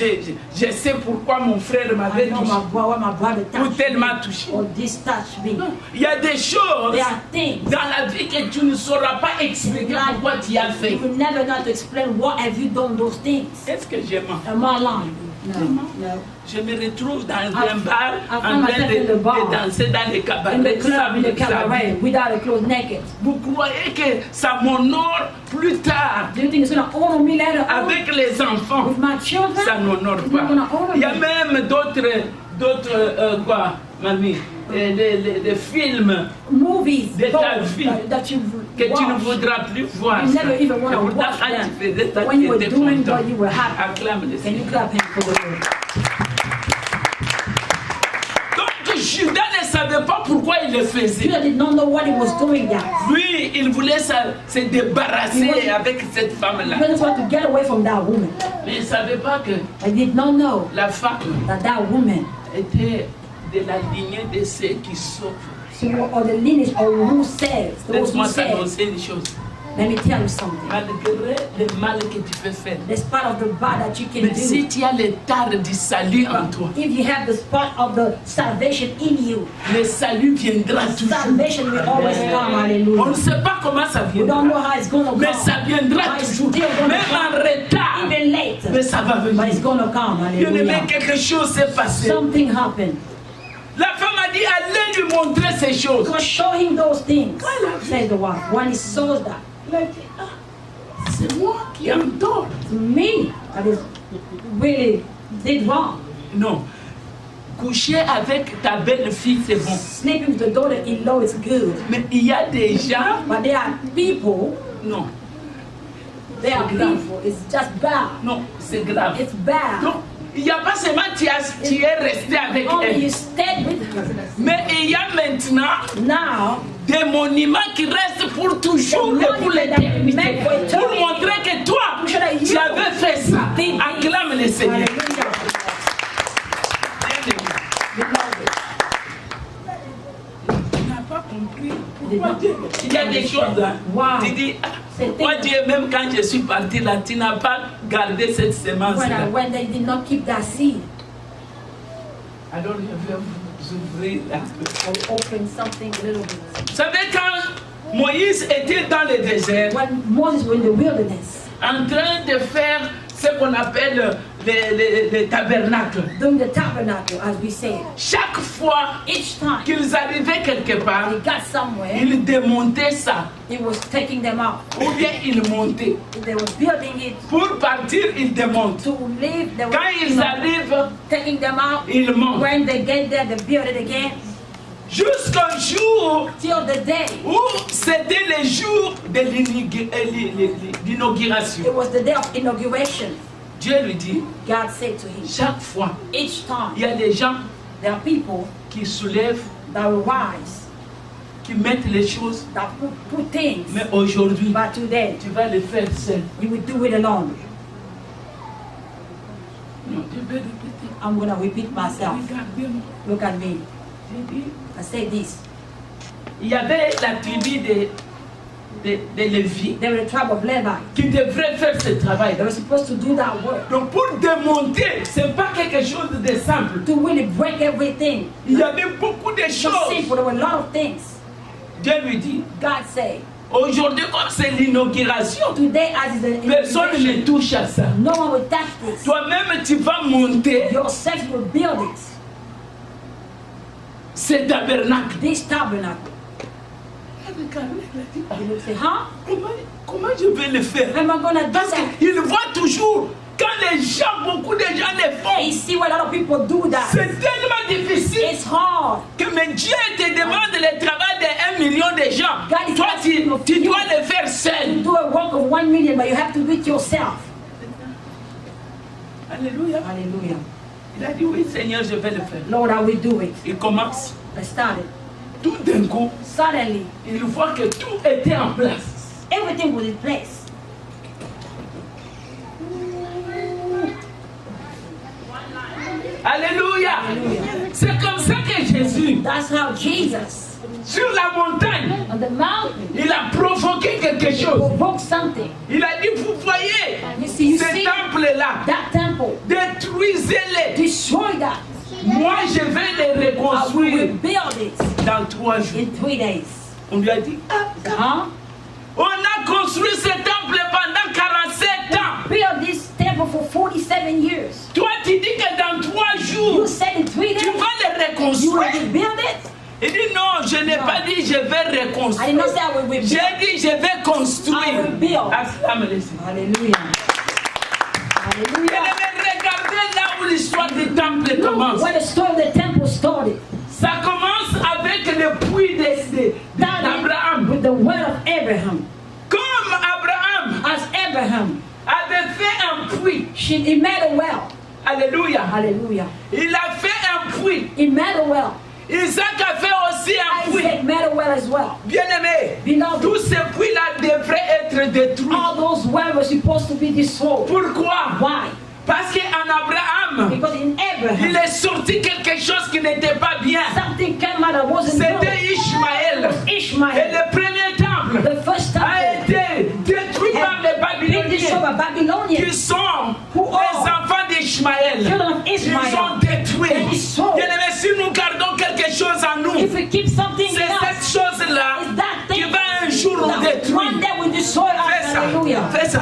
je sais pourquoi mon frère I m'avait know touché. why my brother Ou touched tel m'a me. touché. Or this touched me. Non, il y a des choses There are things dans la vie que tu ne sauras pas expliquer pourquoi tu as fait. you will never know to explain what have you done those things. Est-ce que je mens? Am I lying? No. No. Je me retrouve dans I un bar I en find train myself in the bar. de danser dans les In the cabarets. club, in the cabaret, without a clothes, naked. Vous croyez que ça m'honore plus tard Do you think it's gonna honor me later on avec les enfants? with my children? Ça n'honore It's pas. not gonna honor Il y a me. même d'autres quoi, mamie, des films Movies de ta those vie that you que tu ne watch. voudras plus voir. You ça. never even want Et to pourtant, watch quand them. tu faisais ça, When tu you were étais doing content. what you were happy. Acclame le Can you Seigneur. clap hands for the Lord? Donc Judas ne savait pas pourquoi il le faisait. Judah did not know what he was doing that. Lui, il voulait se débarrasser avec cette femme-là. He just wanted to get away from that woman. Mais il ne savait pas que I did not know la femme that woman, était de la lignée de ceux qui souffrent. or the lineage of who says, those who Laisse-moi says. t'annoncer une chose. Let me tell you something. Malgré le mal que tu peux faire, Despite of the bad that you can mais si do, tu as l'état du salut en toi, if you have the spot of the salvation in you, le salut viendra toujours. salvation will always come. On ne Hallelujah. sait pas comment ça We don't know viendra, how it's going to mais ça come. viendra But it's toujours. still gonna Même en come. retard, Even later. mais ça va But it's venir. going to come. Bien aimé, Hallelujah. quelque chose s'est passé. Something happened. La femme a dit, allez lui montrer ces choses. Go show him those things, says the wife. When he saw that, Il a dit, ah, c'est moi qui en tort. to me, that is really did wrong. Non. Coucher avec ta belle-fille, c'est bon. Sleeping with the daughter-in-law is good. Mais il y a des gens, But there are people, non. They are C'est grave. people. It's just bad. Non, c'est grave. It's bad. Donc, il n'y a pas seulement tu es resté avec Only you elle, stayed with her. mais il y a maintenant Now, des monuments qui restent pour toujours et pour l'éternité. Pour montrer que toi, tu avais fait ça. Acclame le Seigneur. hallelujah. Tu n'as pas compris pourquoi Dieu. Il y a des choses, hein. Wow. Tu dis, moi Dieu, même quand je suis parti là, tu n'as pas gardé cette semence-là. When they did not keep that seed, Alors je vais vous ouvrir un peu. I will open something a little bit. Vous savez, quand Moïse était dans le désert, When Moses was in the wilderness, en train de faire ce qu'on appelle les tabernacles, doing the tabernacle, as we say, chaque fois each time qu'ils arrivaient quelque part, they got somewhere, ils démontaient ça, he was taking them out. ou bien ils montaient. They were building it Pour partir, ils démontent. to live. They were Quand ils arrivent, taking them out. ils montent. When they get there, they build it again Jusqu'au jour till the day. où c'était le jour de l'inauguration. It was the day of inauguration. Dieu lui dit, God said to him, chaque fois, each time il y a des gens there are people qui soulèvent, that will rise, qui mettent les choses, that put things, mais aujourd'hui, but today tu vas le faire seul. you will do it alone. Non, je vais répéter. I'm gonna repeat myself. Regardez-moi. Look at me. J'ai dit, I say this. Il y avait la tribu de Lévi They were the tribe of Levi. qui devrait faire ce travail. They were supposed to do that work Donc pour démonter, ce n'est pas quelque chose de simple. to really break everything. Il y avait beaucoup de It's so choses. simple. There were a lot of things. Dieu lui dit, God said, aujourd'hui comme c'est l'inauguration, today as is the personne ne inauguration, touche à ça. no one will touch this. Toi-même, tu vas monter Yourself will build it. ce tabernacle. This tabernacle. You will say, huh? Comment je vais le faire? How am I gonna do Parce that? qu'il voit toujours, quand les gens, beaucoup de gens le You font, see why a lot of people do that. c'est tellement difficile It's hard. que mais Dieu te demande le travail de 1 million de gens. God is Toi, asking of tu you dois le faire to seul. do a work of 1 million, but you have to do it yourself. Alléluia. Hallelujah. Il a dit oui, Seigneur, je vais le faire. Lord, I will do it. Il commence. I started. Tout d'un coup, Suddenly, il voit que tout était en place. everything was in place. Alléluia. Hallelujah. C'est comme ça que Jésus, That's how Jesus, sur la montagne, on the mountain, il a provoqué quelque chose. provoked something. Il a dit, vous voyez, You see, you ce see temple-là, that temple, détruisez-les. destroy that. Moi, je vais les I will reconstruire rebuild it dans 3 jours. in 3 days. On lui a dit, Huh? on a construit ce temple pendant 47 ans. Build this temple for 47 years. Toi, tu dis que dans 3 You jours, said in 3 tu days, vas les you will reconstruire. rebuild it? Il dit, non, je n'ai pas dit je vais I did reconstruire. not say I will rebuild. J'ai dit, je vais I construire. will build. Acclame-le, Seigneur. Hallelujah. Bien-aimé, Hallelujah. regardez là où l'histoire du temple commence. When the story of the temple started, Ça commence avec le puits d'Abraham. with the word of Abraham. Comme Abraham As Abraham, avait fait un puits. he made a well. Alléluia. Hallelujah. Il a fait un puits. He made a well. Isaac a fait aussi un puits. Isaac made a well as well. Bien-aimé, Beloved, tous ces puits-là devraient être détruits. all those wells were supposed to be destroyed. Pourquoi? Why? Parce qu'en Abraham, Because in il Abraham, est sorti quelque chose qui n'était pas bien. something came out that wasn't good. C'était Ishmaël. Et Ishmael, le premier temple the first a temple, été détruit par les being destroyed Babyloniens, by Babylonians. qui sont Who les are enfants d'Ishmaël. children of Ils Ishmael. sont détruits. They destroyed. Bien-aimé, si nous gardons quelque chose en nous, If we keep something c'est in cette us, chose-là it's that qui thing va un jour nous that one détruire. day will destroy Fais us. ça. Hallelujah. Fais ça.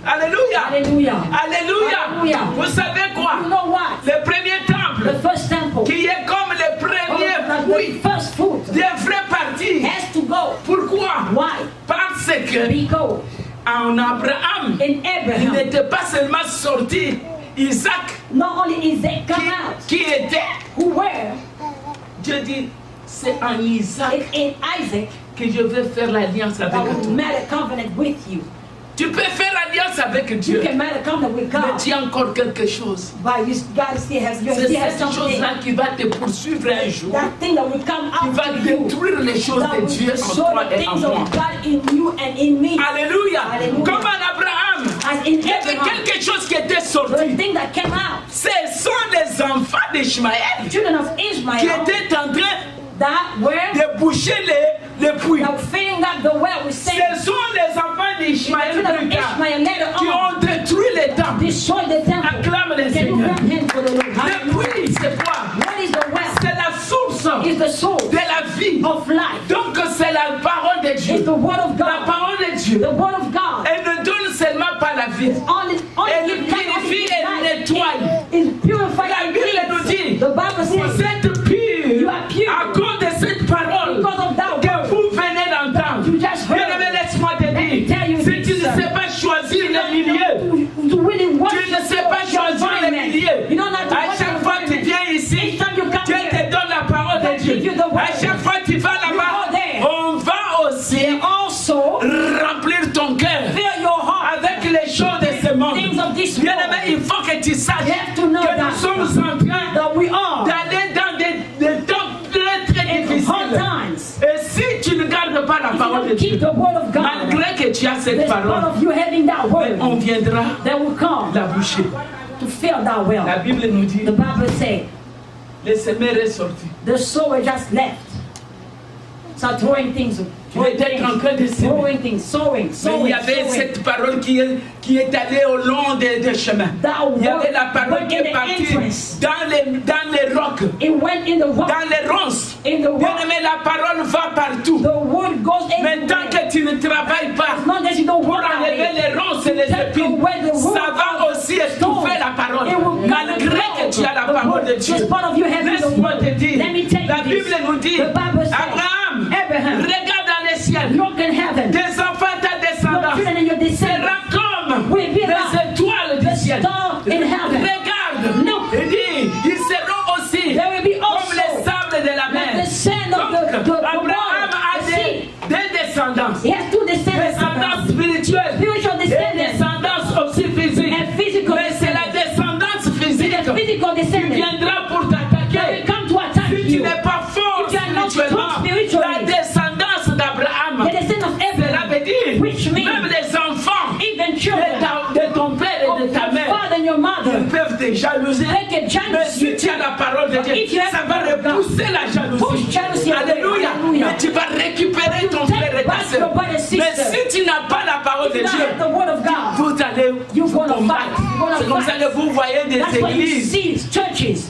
Alléluia. Hallelujah. Alléluia. Hallelujah. Vous savez quoi? You know what? Le premier temple, The first temple, qui est comme le premier puits, the first fruit, devrait partir. has to go. Pourquoi? Why? Parce que Because en Abraham, in il Abraham, n'était pas seulement sorti Isaac, not only Isaac come out, qui était, who were Dieu dit, c'est en Isaac in Isaac que je vais faire l'alliance avec that will toi. make a covenant with you. Tu peux faire alliance avec You Dieu. can make a covenant with Mais God. tu as encore quelque chose. But God still has, you C'est still have cette something. chose-là qui va te poursuivre un jour. That thing that will come Qui out va to you. détruire les choses That de will Dieu en destroy toi the et en things moi. of God in you and in me. Alléluia. Alléluia. Comme en Abraham. As in Il y avait Abraham, quelque chose qui était the sorti. thing that came out, Ce sont les enfants d'Ishmaël children of qui Ishmael, étaient en train that were de boucher les puits. that filling up the well with sand. Ce sont les enfants d'Ishmaël Children of plus tard Ishmael later qui on ont détruit les temples. destroyed the temple. Acclame le Can you Seigneur. clap hands for the Lord? Le Hallelujah. puits, c'est quoi? What is the well? C'est la source Is the source de la vie. of life. Donc c'est la parole de It's Dieu. the word of La God. parole de Dieu. The word of God. Elle ne donne seulement pas la vie. Only Elle gives life, only purifie, gives elle life. nettoie. It purifies La and Bible nous cleans. dit, The Bible vous says, êtes purs You are pure. à cause de cette parole because of that que word, vous venez d'entendre. You just heard. Bien-aimé, laisse-moi te me tell you dire, si this, tu ne sir. sais pas choisir le milieu, to really watch tu ne sais pas choisir le milieu. You don't have to À watch chaque your fois que tu environment. viens ici, Each time you come Dieu here, te donne la parole de God Dieu. give you the word. À chaque fois que tu vas là-bas, You go there. on va aussi also remplir ton cœur fill your heart avec les choses de ce monde. things of this Bien-aimé, world. il faut que tu saches You have to know que that. nous sommes en train That we are d'aller dans des temps très très in hard difficiles. times. Et si tu ne gardes pas la If you parole de don't keep Dieu, the word of God, malgré que tu as cette there's part parole, of you having that word on viendra that will come la boucher. to fill that well. La Bible nous dit, The Bible says le semeur est sorti. the sower just left. Start throwing things. Il était en train de semer. Throwing things, sowing, Mais il sowing, y avait sowing. cette parole qui est allée au long des chemins. That Il y avait word la parole went qui in est the partie entrance. dans les rocs, It went in the rock. dans les ronces. In the Bien rock. aimé, la parole va partout. The word goes Mais tant everywhere. que tu ne travailles pas As long as you don't pour work on enlever it, les ronces et les take épines, away the root ça va of aussi the étouffer stone. la parole. It will Malgré que tu as la the parole word. de Dieu. Just part of you having the Laisse-moi word. te dire, Let me tell you la this. Bible nous dit, The Bible says, Abraham, Abraham, regarde dans les ciels, look in heaven. tes enfants, ta Your descendance, children and your descendants sera comme will be les like étoiles the du ciel. star in heaven. Regarde, Look. il dit, ils seront aussi There will be comme les also sables de la like mer. the sand of Donc, the Abraham water, a the sea. des descendants. He has two descendants. Descendance spirituelle Spiritual et descendants descendance aussi physique. and physical Mais c'est la descendants. descendance physique The physical qui descendants viendra pour that t'attaquer. will come to attack Si tu you. n'es pas fort If you are not spirituellement, strong spiritually, la descendance d'Abraham, The descendants of cela Abraham, veut dire which means même les enfants even de, children de ton père et of de ta your mère, father and your mother, ils peuvent te jalouser. they can Mais jealous si you. tu as la parole de Dieu, If you have ça the va word of God, repousser la jalousie. push jealousy away. Alléluia. Hallelujah. Mais tu vas récupérer ton take frère et ta back soeur. your brother and Mais sister. si tu n'as pas la parole de If you don't Dieu, have the word of God, vous allez you're vous gonna combattre. fight. You're gonna C'est comme ça fight. que vous voyez des That's why you églises. see churches.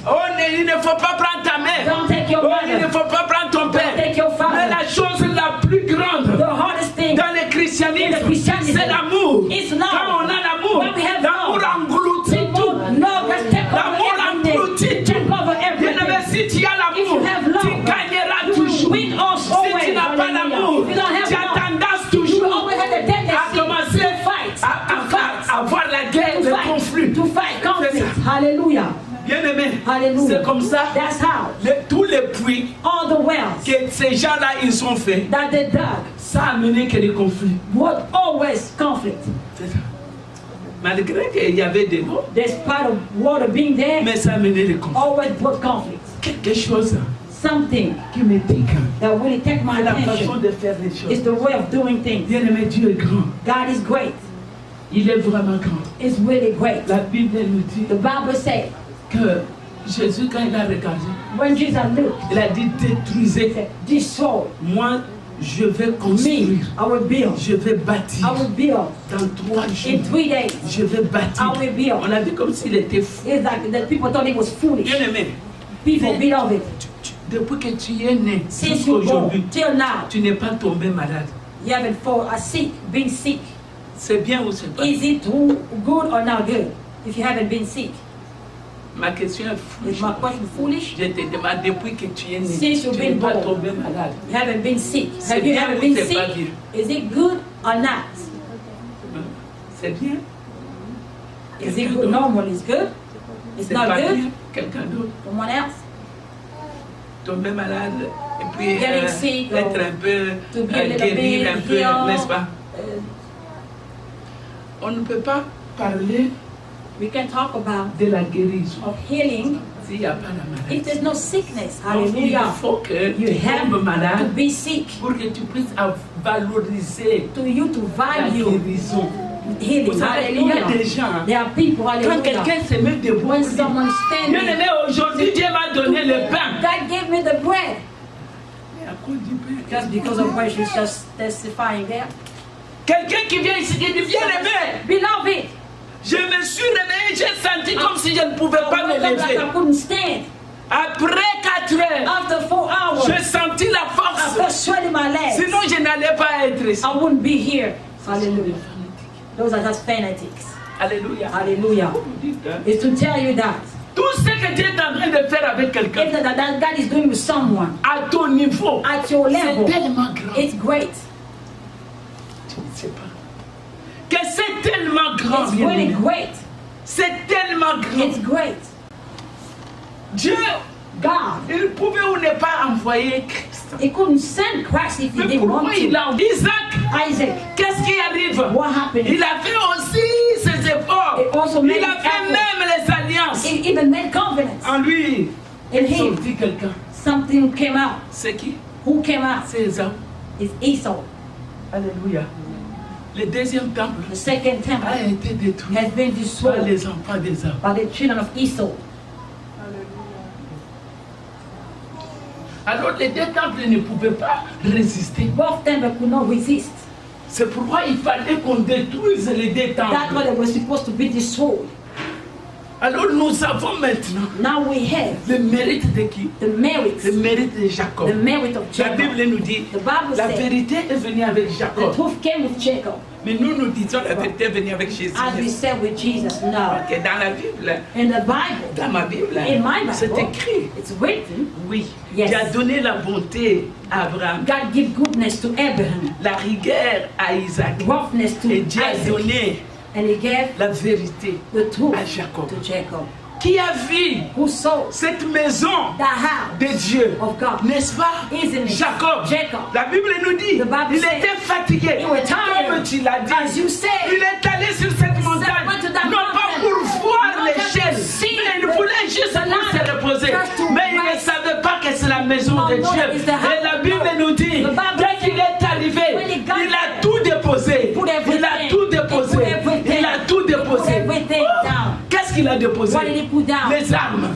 Il ne faut pas prendre ta mère. Don't take your Il ne mother. faut pas prendre ton père. take your father. Mais la chose la plus grande The hardest thing dans le christianisme, in the Christianism c'est l'amour. is love. Quand on a l'amour, When we have l'amour love, engloutit tout. love has taken L'amour over everything. engloutit Take tout. over Bien-aimé, everything. si tu as If l'amour, you have love, tu gagneras you will toujours. win us Si always. tu n'as pas Hallelujah. l'amour, If you don't have tu as love, tendance you will toujours always have the à tendency commencer to fight, à avoir la guerre, le conflit. to fight conflict. C'est Hallelujah. Bien-aimé, Hallelujah. c'est comme ça. That's how Tous les puits all the wells que ces gens-là ils ont fait, that they dug ça a amené que des conflits. would always conflict. C'est ça. Malgré qu'il y avait des mots, Despite of water being there, mais ça a amené des conflits. always brought conflict. Quelque chose Something qui me pique, that really take my c'est la façon attention de faire les choses. is the way of doing things. Bien-aimé, Dieu est grand. God is great. Il est vraiment grand. It's really great. La Bible nous dit The Bible says que Jésus, quand il a regardé, when Jesus looked, il a dit he détruisez. said, "Destroy Moi, je vais me. construire. I will build. Je vais bâtir. I will build. Dans 3 jours, In 3 days, je vais bâtir. I will build." On a vu comme s'il était fou. It's like the people thought it was foolish. Bien-aimé, People beloved, depuis que tu es né since you born jusqu'aujourd'hui, till now, tu n'es pas tombé malade. you haven't fall sick, been sick. C'est bien ou c'est pas? Is it good or not good? If you haven't been sick, Ma question est is fou. my question foolish? Je te demande depuis que tu es né, Since you've tu n'es been pas born. tombé malade. You haven't been sick. C'est Have you bien ever ou been c'est pas sick? bien? Is it good or not? C'est bien. Is it good? Normal is good. It's C'est not pas good. bien. Quelqu'un d'autre Someone else? tomber malade et puis Getting sick or être un peu to be a little guéri, bit un peu, healed. n'est-ce pas? On ne peut pas parler We can talk about de la guérison of healing s'il n'y a pas la maladie. if there's no sickness. Donc, il Hallelujah. faut que You tu have tombes to malade be sick pour que tu puisses valoriser to you to la value guérison. healing. Vous savez, il y a des Hallelujah. gens, There are people, quand hallelujah. quelqu'un se met debout, When pour dire, someone's bien standing, aimé, aujourd'hui Dieu m'a donné le pain. God gave me the bread. Mais à cause du pain, Just because of bread, she's just testifying there. quelqu'un qui vient ici qui dit, bien aimé, Beloved, je me suis réveillé, j'ai senti comme si je ne pouvais pas me like lever. I couldn't stand. Après 4 heures, After 4 hours, j'ai senti la I force. felt sweat in my legs. Sinon, je n'allais pas être ici. I wouldn't be here. Hallelujah. Those are just fanatics. Alléluia. Hallelujah. Vous dites, hein, It's to tell you that tout ce que Dieu est en train de faire avec quelqu'un, if that God is doing with someone à ton niveau, at your c'est level, tellement grand. it's great. Tu ne sais pas. Que c'est tellement grand. It's bien really aimé. great. C'est tellement grand. It's great. Dieu, God, il pouvait ou ne pas envoyer Christ. He couldn't send Christ if He Mais didn't want pourquoi il to. a Isaac? Isaac, Qu'est-ce qui arrive? what happened? Il a fait aussi ses efforts. He also made Il a fait effort. même les alliances. He even made covenants. En lui, In il him, sortit quelqu'un. something came out. C'est qui? Who came out? C'est Esaü. It's Esau. Alléluia. Le deuxième temple The second temple a été détruit has been par destroyed les enfants d'Esaü. by the children of Esau. Alors les deux temples ne pouvaient pas résister. Both temples could not resist. C'est pourquoi il fallait qu'on détruise les deux That's why temples. they were supposed to be destroyed. Alors nous avons maintenant Now we have le mérite de qui? the merit, Le mérite de Jacob. the merit of La Jacob. Bible nous dit, The Bible la says vérité est venue avec the Jacob. truth came with Jacob, Mais nous, nous disons la vérité est venue avec Jésus. as we said with Jesus. No. Ok, dans la Bible, In the Bible, dans ma Bible, in my Bible, c'est écrit. it's written, Oui, Yes. Dieu a donné la bonté à Abraham, God give goodness to Abraham, la rigueur à Isaac. roughness to Et Dieu a Isaac, donné and He gave la vérité the truth à Jacob. to Jacob. Qui a vu Who saw cette maison the house de Dieu, of God? n'est-ce pas? Isn't it? Jacob. Jacob. La Bible nous dit, The Bible il says, était fatigué. he was tired. Comme tu l'as dit, As you said, il est allé sur cette montagne, went to that non pas mountain. pour voir Not just l'échelle, to see mais il the- voulait juste the pour ladder, se reposer. just to Mais il ne rest. savait pas que c'est la maison Oh, de no, Dieu. it's the house Et la of Bible God. nous dit, The Bible dès qu'il est arrivé, when he got il a there, tout déposé. put everything. Il a tout déposé. He put everything. Il a tout He put déposé. everything Oh, down. qu'est-ce qu'il a déposé? What did he put down? Les armes.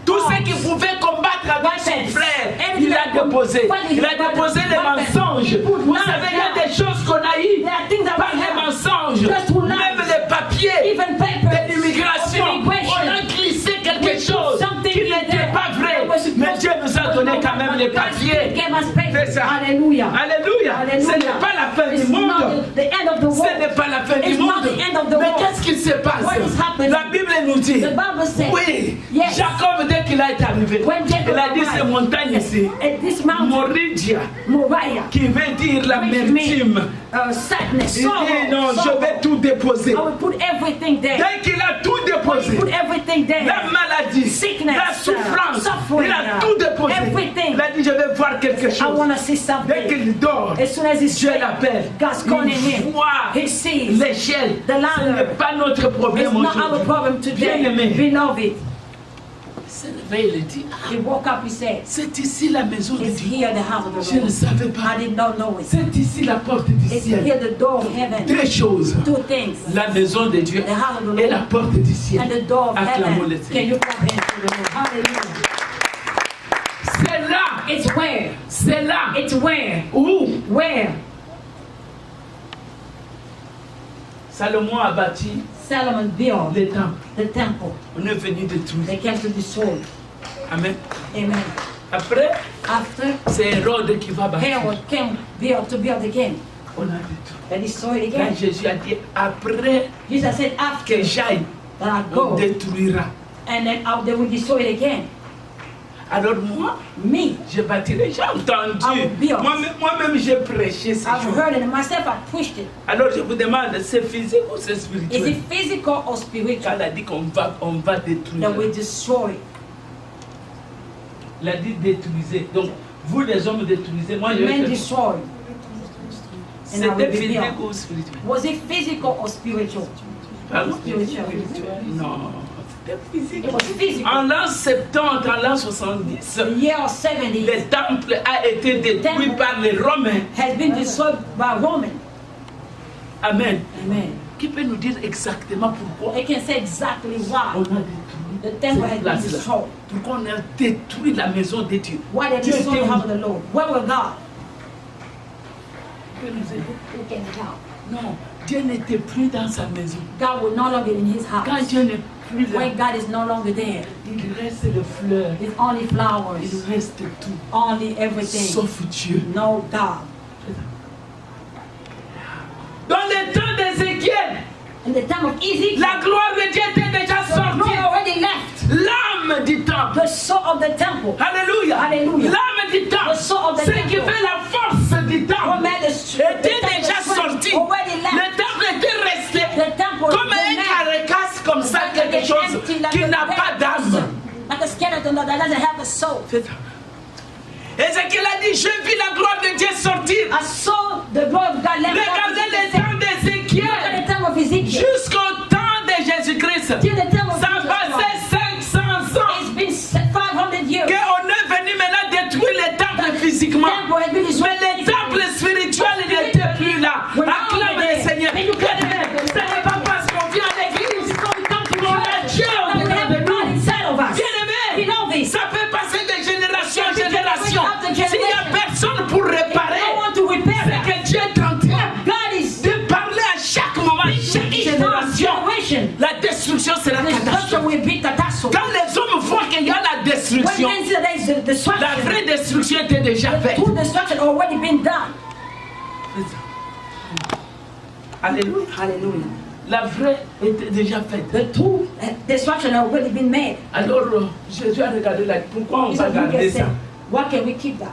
Tout ce qu'il pouvait combattre avec son Weapons. frère, Everything il a that could déposé. fight Il a his déposé les weapons. mensonges. He put Vous lies savez, il y a down. des choses qu'on a eues There are things that par we les have. mensonges. Just to lies. Même les papiers Even de papers l'immigration. of immigration. On a glissé quelque We put chose something qui in n'était there pas vrai. that was supposed Mais Dieu nous a donné quand même les papiers. Gave us papers. C'est ça. Hallelujah. Alléluia. Ce Hallelujah. n'est pas la fin It's du monde. not the end of the Ce world. n'est pas la fin du It's not monde. the end of the Mais world. qu'est-ce qui se passe? What is happening? La Bible nous dit. The Bible says, Oui, yes. Jacob, dès qu'il a été arrivé, When Jacob il a dit arrived, ces montagnes ici, at this mountain, Moridia, Moriah, qui veut dire which l'amertume. means sadness, Il sorrow, dit non, je sorrow. vais tout déposer. I will put everything there. Dès qu'il a tout When you déposé, put everything there, la maladie, sickness, la souffrance, suffering, il a tout déposé. everything. Il a dit je vais voir quelque I chose. want to see Dès something. qu'il dort, As soon as he Dieu sleeps, l'appelle. God's calling him. Il voit He sees. l'échelle. The Ce ladder. n'est pas notre problème It's not our aujourd'hui. problem today. Bien-aimé. Beloved, Se réveille, il dit, ah, he woke up, he said, c'est ici la maison de it's Dieu. here the house of the Je ne Lord. savais pas. I did not know it. C'est ici la porte du It's ciel. here the door of heaven. Deux choses. Two things. La maison de Dieu The house of the et la Lord porte du ciel. and the door of Acclamons le heaven. Can Seigneur. you come into the Lord? Hallelujah. C'est là, It's where? c'est là It's where? où Where? Salomon a bâti Solomon built les temples. the temple. On est venu détruire. They came to destroy. Amen. Amen. Après, After c'est Hérode qui va bâtir. Herod came to build again. On a détruit. They destroyed it Là, again. Jésus a dit, après Jesus said, que after j'aille, that I on go, détruira. and then they will destroy it again. Alors moi, Me, je bâtirai. J'ai entendu. I will build. Moi-même, j'ai prêché ces I've choses. heard it myself, I preached it. Alors je vous demande, c'est physique ou c'est Is spirituel? it physical or spiritual? Quand il a dit qu'on va détruire. That we destroy. Il a dit détruisez. Donc, vous les hommes détruisez. Moi, je vais Men faire. destroy. and I will C'était be physique built. ou spirituel? Was it physical or spiritual? Pardon? Spiritual. Non, c'était physique. It was physical. En l'an 70, en l'an 70, The year of 70 le temple a été détruit par les Romains. has been destroyed by Roman. Amen. Amen. Qui peut nous dire exactement pourquoi They can say exactly on why a détruit the temple has cette been place-là? destroyed. Pourquoi on a détruit la maison de Dieu? Why they Dieu destroyed était the où? house of the Lord? Where was God? Peut nous aider? Who can help? Non, Dieu n'était plus dans sa maison. God was no longer in his Quand house. Dieu n'est plus là, When God is no longer there, il reste les fleurs, it's only il flowers, reste tout, only everything. sauf Dieu. No God. Dans le temps d'Ézéchiel, In the time of Ezekiel, la gloire de Dieu était déjà the glory sortie. already left. L'âme du temple. The soul of the temple. Alléluia. Alléluia. L'âme du temple. The soul of the Ce qui temple. fait la force du What temple made the était déjà sorti. already left. Le temple était resté The temple comme was un left. carcasse comme ça, Like quelque an chose empty, like qui a n'a pas d'âme. Like a skeleton that doesn't have a soul. Ézéchiel a dit, je vis la gloire de Dieu sortir. I saw the glory of God left. Regardez le temps Look at d'Ézéchiel the time of Ezekiel. jusqu'au temps de Jésus-Christ. Till the time of Ça a Jesus passé Christ. 500 ans. It's been 500 years. Qu'on est venu maintenant détruire le temple physiquement. Temple has been destroyed. Mais le temple spirituel n'était plus là. Acclame le Seigneur. Mais nous connaissons. Ce n'est pas parce qu'on vient à l'église qu'on a Dieu au We dedans have de God nous. inside of us. Bien-aimé, We know this. ça peut passer de génération en génération. After S'il n'y a generation. personne pour réparer, I want to repair c'est that. que Dieu est en train God is de parler à chaque moment, chaque each génération. generation. La destruction sera The destruction catastrophique. will be catastrophe. Quand les hommes voient qu'il y a la When destruction, men see that there is a la destruction, vraie destruction était déjà the faite. true destruction already been done. Alléluia. Hallelujah. La vraie était déjà faite. The true destruction already been made. Alors, Jésus a regardé là. Pourquoi on He va said, "Who garder can ça? say, why can we keep that?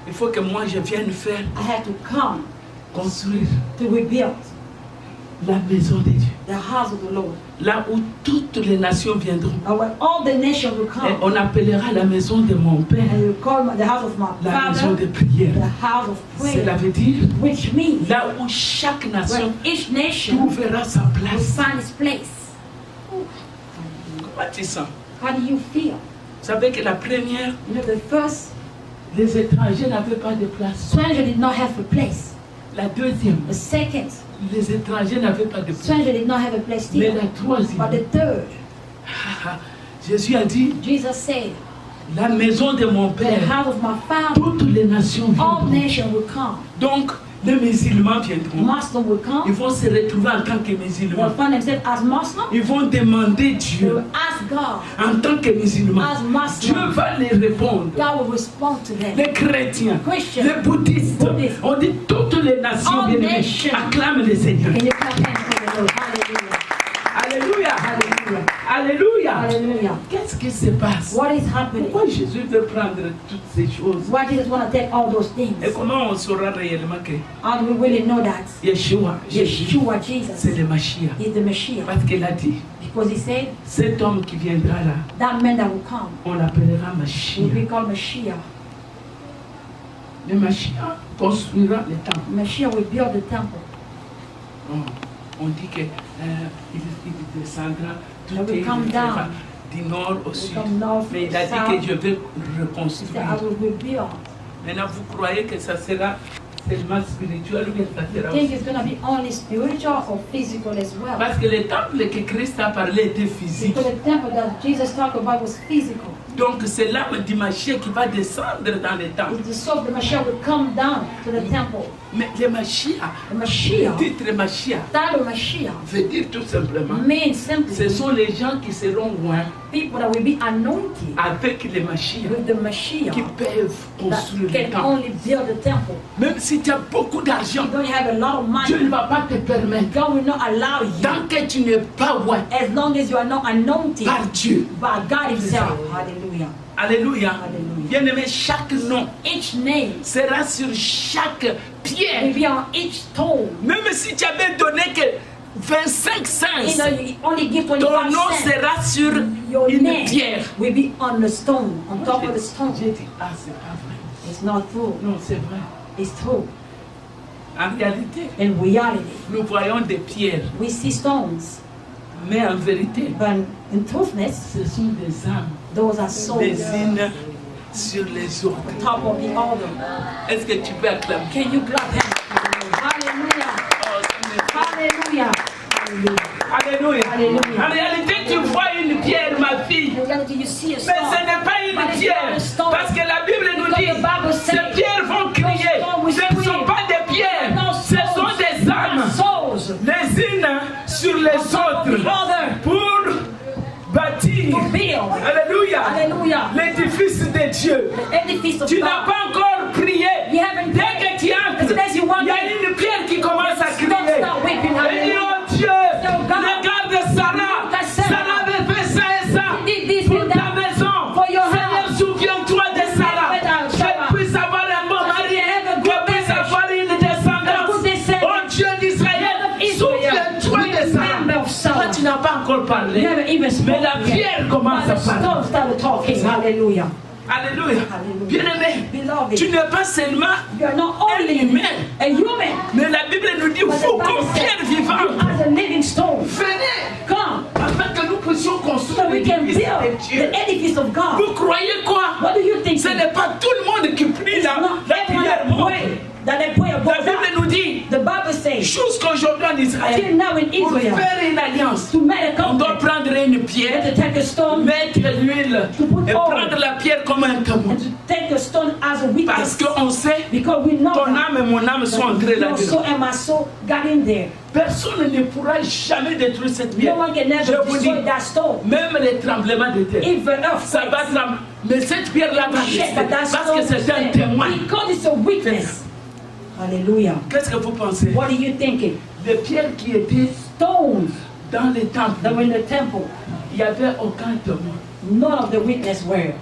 Il faut que moi je vienne faire I had to come construire to rebuild la maison de Dieu. the house of the Lord. Là où toutes les nations viendront. And when all the nations will Et come, on appellera la maison de mon Père and you call the house of my la maison father de prière. the house of Cela prayer, veut dire which means là où chaque nation when each nation trouvera sa will place. find its place. Comment tu sens? How do you feel? Vous savez que la première, You know, the first les étrangers n'avaient pas de place. stranger did not have a place. La deuxième, The second les étrangers n'avaient pas de place. stranger did not have a place Mais still. la troisième, But the third, Jésus a dit, Jesus said, la maison de mon the Père, house of my father, toutes les nations all viendront. nations will come. Donc, les musulmans viendront. Muslims will Ils come. vont se retrouver en tant que They'll musulmans. find themselves as Muslims. Ils vont demander They Dieu will ask God en tant que musulmans. as Dieu Muslims. va les répondre. God will respond to them. Les chrétiens, Christians, les bouddhistes, Buddhistes. on dit toutes les nations All bien-aimées. nations. Acclame le Seigneur. Can you clap hands for the Lord? Hallelujah. Alléluia. Hallelujah. Alléluia. Hallelujah. Qu'est-ce qui se passe? What is happening? Pourquoi Jésus veut prendre toutes ces choses? Why Jesus want to take all those things? Et comment on saura réellement que How do we really know that Yeshua, Jésus, Yeshua, Jesus, c'est le Mashiach? is the Messiah? Parce qu'il a dit, Because he said cet homme qui viendra là, that man that will come on l'appellera will Mashiach. be called Messiah. Le Mashiach construira le temple. Messiah will build the temple. On dit que il descendra, tout He will est come down. du nord au sud. From north Mais il a to dit que south. je vais He said, reconstruire. I will rebuild. Maintenant, vous croyez que ça sera seulement spirituel ou bien ça You sera think aussi? it's going to be only spiritual or physical as well? Parce que le temple que Christ a parlé était physique. Because the temple that Jesus talked about was physical. Donc c'est l'âme du Mashiach qui va descendre dans le temple. It's the soul of the Messiah will come down to the temple. Mais le Mashiach, The Messiah, le titre Mashiach, that of Messiah, veut dire tout simplement, means simply ce sont les gens qui seront loin people that will be anointed avec le Mashiach, with the Messiah qui peuvent that construire le can temple. only build the temple. Même si tu as beaucoup d'argent, You don't have a lot of Dieu ne money. va pas te permettre. God will not allow you Tant que tu n'es pas loin as long as you are not anointed par Dieu. by God Himself. Hallelujah. Alléluia. Alléluia. Bien-aimé, chaque nom Each name sera sur chaque will pierre. be on each toe. Même si tu avais donné que 25 You cents, know, you only give ton 25 nom cents. sera sur Your une name pierre. will be on the stone, on top of the stone. J'ai dit, ah, c'est pas vrai. It's not true. Non, c'est vrai. It's true. En réalité, In reality, nous voyons des pierres, we see stones, mais en vérité, but in truthness, ce sont des âmes, those are souls les unes sur les autres. on top of the other. Est-ce que tu peux acclamer? Can you clap him? Hallelujah. Oh, Seigneur. Hallelujah. Alléluia. Alléluia. En réalité, tu vois une pierre, ma fille. In reality, you see a Mais stone. ce n'est pas But une it's pierre. not a stone. Parce que la Bible nous Because dit, the Bible says, ces pierres vont crier. stone will Ce ne sont scream. pas des pierres, No ce sont souls. des âmes. Souls. Les unes sur les On top of the autres. other. Pour bâtir. To build. Alléluia. Hallelujah. L'édifice de Dieu. The edifice of Tu n'as God. pas encore prié. You haven't Dès prayed. que tu entres, As soon as you walk il y a in, une pierre qui commence à crier. Don't start weeping. Et dit, oh Dieu, So God, regarde Sarah. look at Sarah. Sarah avait fait ça et ça. She did this Pour and ta that. maison. For your Seigneur, house. souviens-toi de Sarah. Without Sarah. Qu'elle puisse avoir un bon That mari. she have a good Qu'elle puisse marriage. avoir une A descendance. good descendant. Oh Dieu d'Israël, souviens-toi de Sarah. Remember of Sarah. Toi, tu n'as pas encore You parlé. haven't even Mais spoken la yet. pierre commence But à the parler. stone started talking. Hallelujah. Alléluia. Hallelujah. Bien-aimé, Beloved, tu n'es pas seulement you are not only un humain, a human, mais la Bible nous dit, but vous the comme Bible says pierre you vivante, are a living stone. venez, Come, afin que nous puissions so construire we can l'édifice build de Dieu. the edifice of God. Vous croyez quoi? What do you think? Ce n'est pas tout le monde qui prie It's la not everyone prière that monte. pray, that they pray La above Bible that. nous dit, The Bible says, jusqu'aujourd'hui en till Israël, now in pour Israel, faire une alliance, to make a on doit covenant, prendre une you have pierre, to take a stone mettre l'huile To put et oil. prendre la pierre comme un témoin. and to take a stone as a Parce witness. qu'on sait, Because we know ton that âme et mon âme sont entrées your là-dedans. soul and my soul got in there. Personne ne pourra jamais détruire cette No pierre. one can never Je vous dis, destroy that stone. même les tremblements de terre, Even ça va earthquakes. trembler. Mais cette pierre-là va rester. Shake, but that Parce que stone c'est un will témoin. stay. Because it's a witness. Hallelujah. Qu'est-ce que vous pensez? What are you thinking? Les pierres qui étaient Stones dans les temples, that were in the temple, il n'y avait aucun témoin. none of the witness were.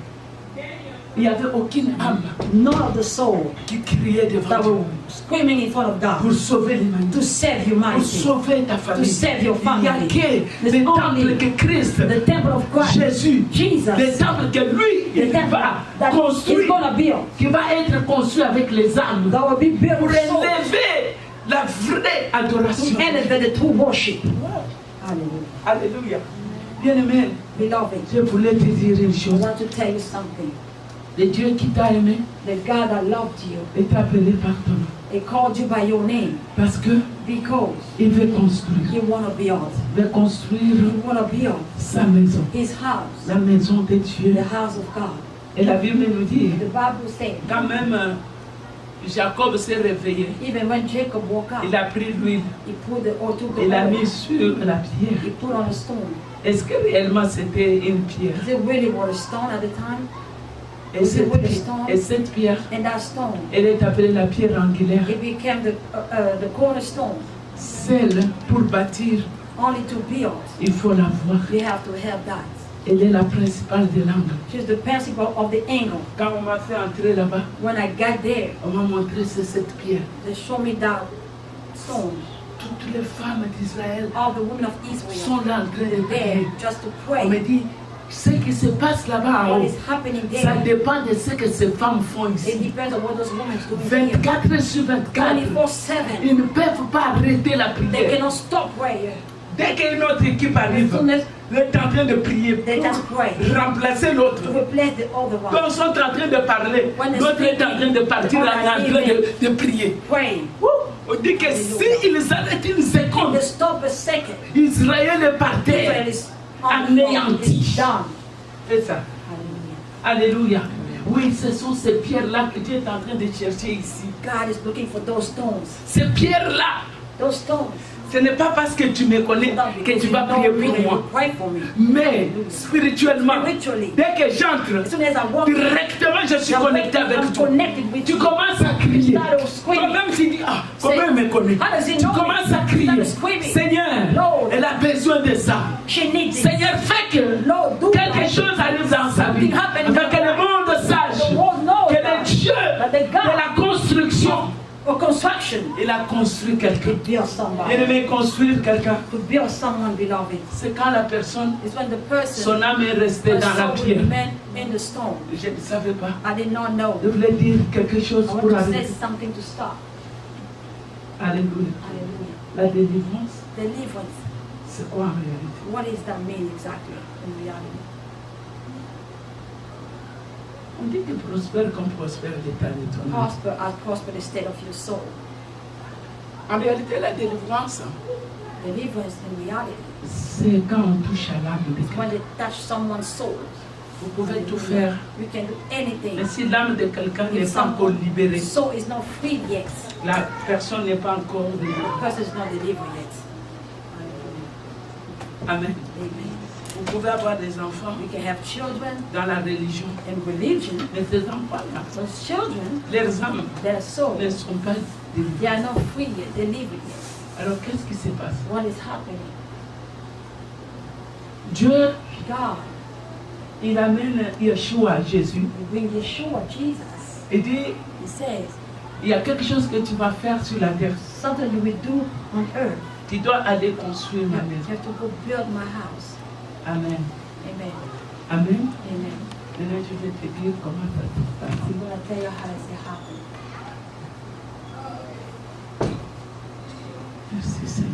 Il n'y avait aucune âme None of the soul qui criait devant that Dieu were screaming in front of pour God sauver l'humanité, to save pour humanity. sauver ta famille. To save your Il n'y a family. que There's les only temples que Christ, The temple of Christ, Jésus, Jesus, les temples que lui, the il temple va that is construire, going to build, qui va être construit avec les âmes that will be built pour with soul, élever la vraie adoration. to elevate the true worship. Hallelujah. Alléluia. Bien-aimé, Beloved, je voulais te dire une I chose. want to tell you something. Le Dieu qui t'a aimé The God that loved you, et t'a appelé par ton nom. He called you by your name Parce que because il veut construire. He want to build. Il veut construire He want to build sa maison. His house, La maison de Dieu. the house of God. Et la Bible nous dit, The Bible says, quand même Jacob s'est réveillé, even when Jacob woke up, il a pris l'huile, he put the oil, took the il a mis oil, sur la pierre. he put on a stone. Est-ce que réellement c'était une pierre? Is it really was a stone at the time? Et cette pierre, And that stone, elle est appelée la pierre angulaire, it became the cornerstone. celle pour bâtir. Only to build, Il faut la voir. you have to have that. Elle est la principale de l'angle. She's the principle of the angle. Quand on m'a fait entrer là-bas, When I got there, on m'a montré c'est cette pierre. they showed me that stone. Toutes les femmes d'Israël All the women of Israel sont là en train de were there prier. just to On me pray. dit, ce qui se passe là-bas en What haut, is happening ça there, dépend de ce que ces femmes font it ici. depends on what those women do here. 24 heures sur 24, 24/7. ils ne peuvent pas arrêter la They prière. cannot stop prayer. Dès qu'une autre équipe arrive, As soon as ils sont en train de prier they just pray pour remplacer l'autre. to replace the other one. Quand ils sont en train de parler, When they're l'autre est en train de partir, là, est en train de prier. Praying. On dit que s'ils arrêtent une seconde, They stop a second. Israël est par Israel terre. is Anéanti. is done. C'est ça. Hallelujah. Alléluia. Oui, ce sont ces pierres-là que Dieu est en train de chercher ici. God is looking for those stones. Ces pierres-là, Those stones. ce n'est pas parce que tu me connais Not que because tu you vas know prier me pour and you moi. pray for me. Mais spirituellement, Spiritually, dès que j'entre, as soon as I walk in, directement je suis connecté avec I'm toi. connected with Tu you. commences à crier. Start screaming. Toi-même tu dis, ah, comment il me connaît? How does he Tu know me? commences à crier. Start screaming. Seigneur, Lord, elle a besoin de ça. she needs it. Seigneur, fais que Lord, do quelque it. chose arrive dans sa vie. Something happened in Afin que her le life. monde sache The world knows que le that Dieu the God de la construction, or construction il a construit quelqu'un. to build somebody. Il aimait construire quelqu'un. To build someone, beloved. C'est quand la personne, It's when the person son âme est restée her dans la soul will pierre. remain in the stone. Je ne savais pas. I did not know. Je voulais dire quelque chose I pour want to say arrêter. something to stop. Alléluia. Hallelujah. La délivrance, Deliverance. c'est quoi en réalité? What is that mean exactly in reality? On dit que prospère comme prospère l'état de ton âme. Prosper as prosper the state of your soul. En réalité, la délivrance, Deliverance in reality c'est quand on touche à l'âme de is when quelqu'un. they touch someone's soul. Vous pouvez tout faire, We can do anything. mais si l'âme de quelqu'un If n'est pas encore libérée, someone's soul is not free yet, la personne n'est pas encore the libre. person is not delivered yet. Amen. Amen. Vous pouvez avoir des enfants We can have children dans la religion, in religion. mais ces enfants-là, Those children, leurs âmes their soul, ne sont pas délivrées. they are not free yet, delivered yet. Alors qu'est-ce qui se passe? What is happening? Dieu, God, il amène Yeshua, Jésus, we bring Yeshua, Jesus. et dit, He says, il y a quelque chose que tu vas faire sur la terre. something you will do on earth. Tu dois aller construire You ma have maison. to go build my house. Amen. Amen. Amen. Amen. Maintenant, je vais te dire comment ça se passe. I'm going to tell you how it happened. Merci Seigneur.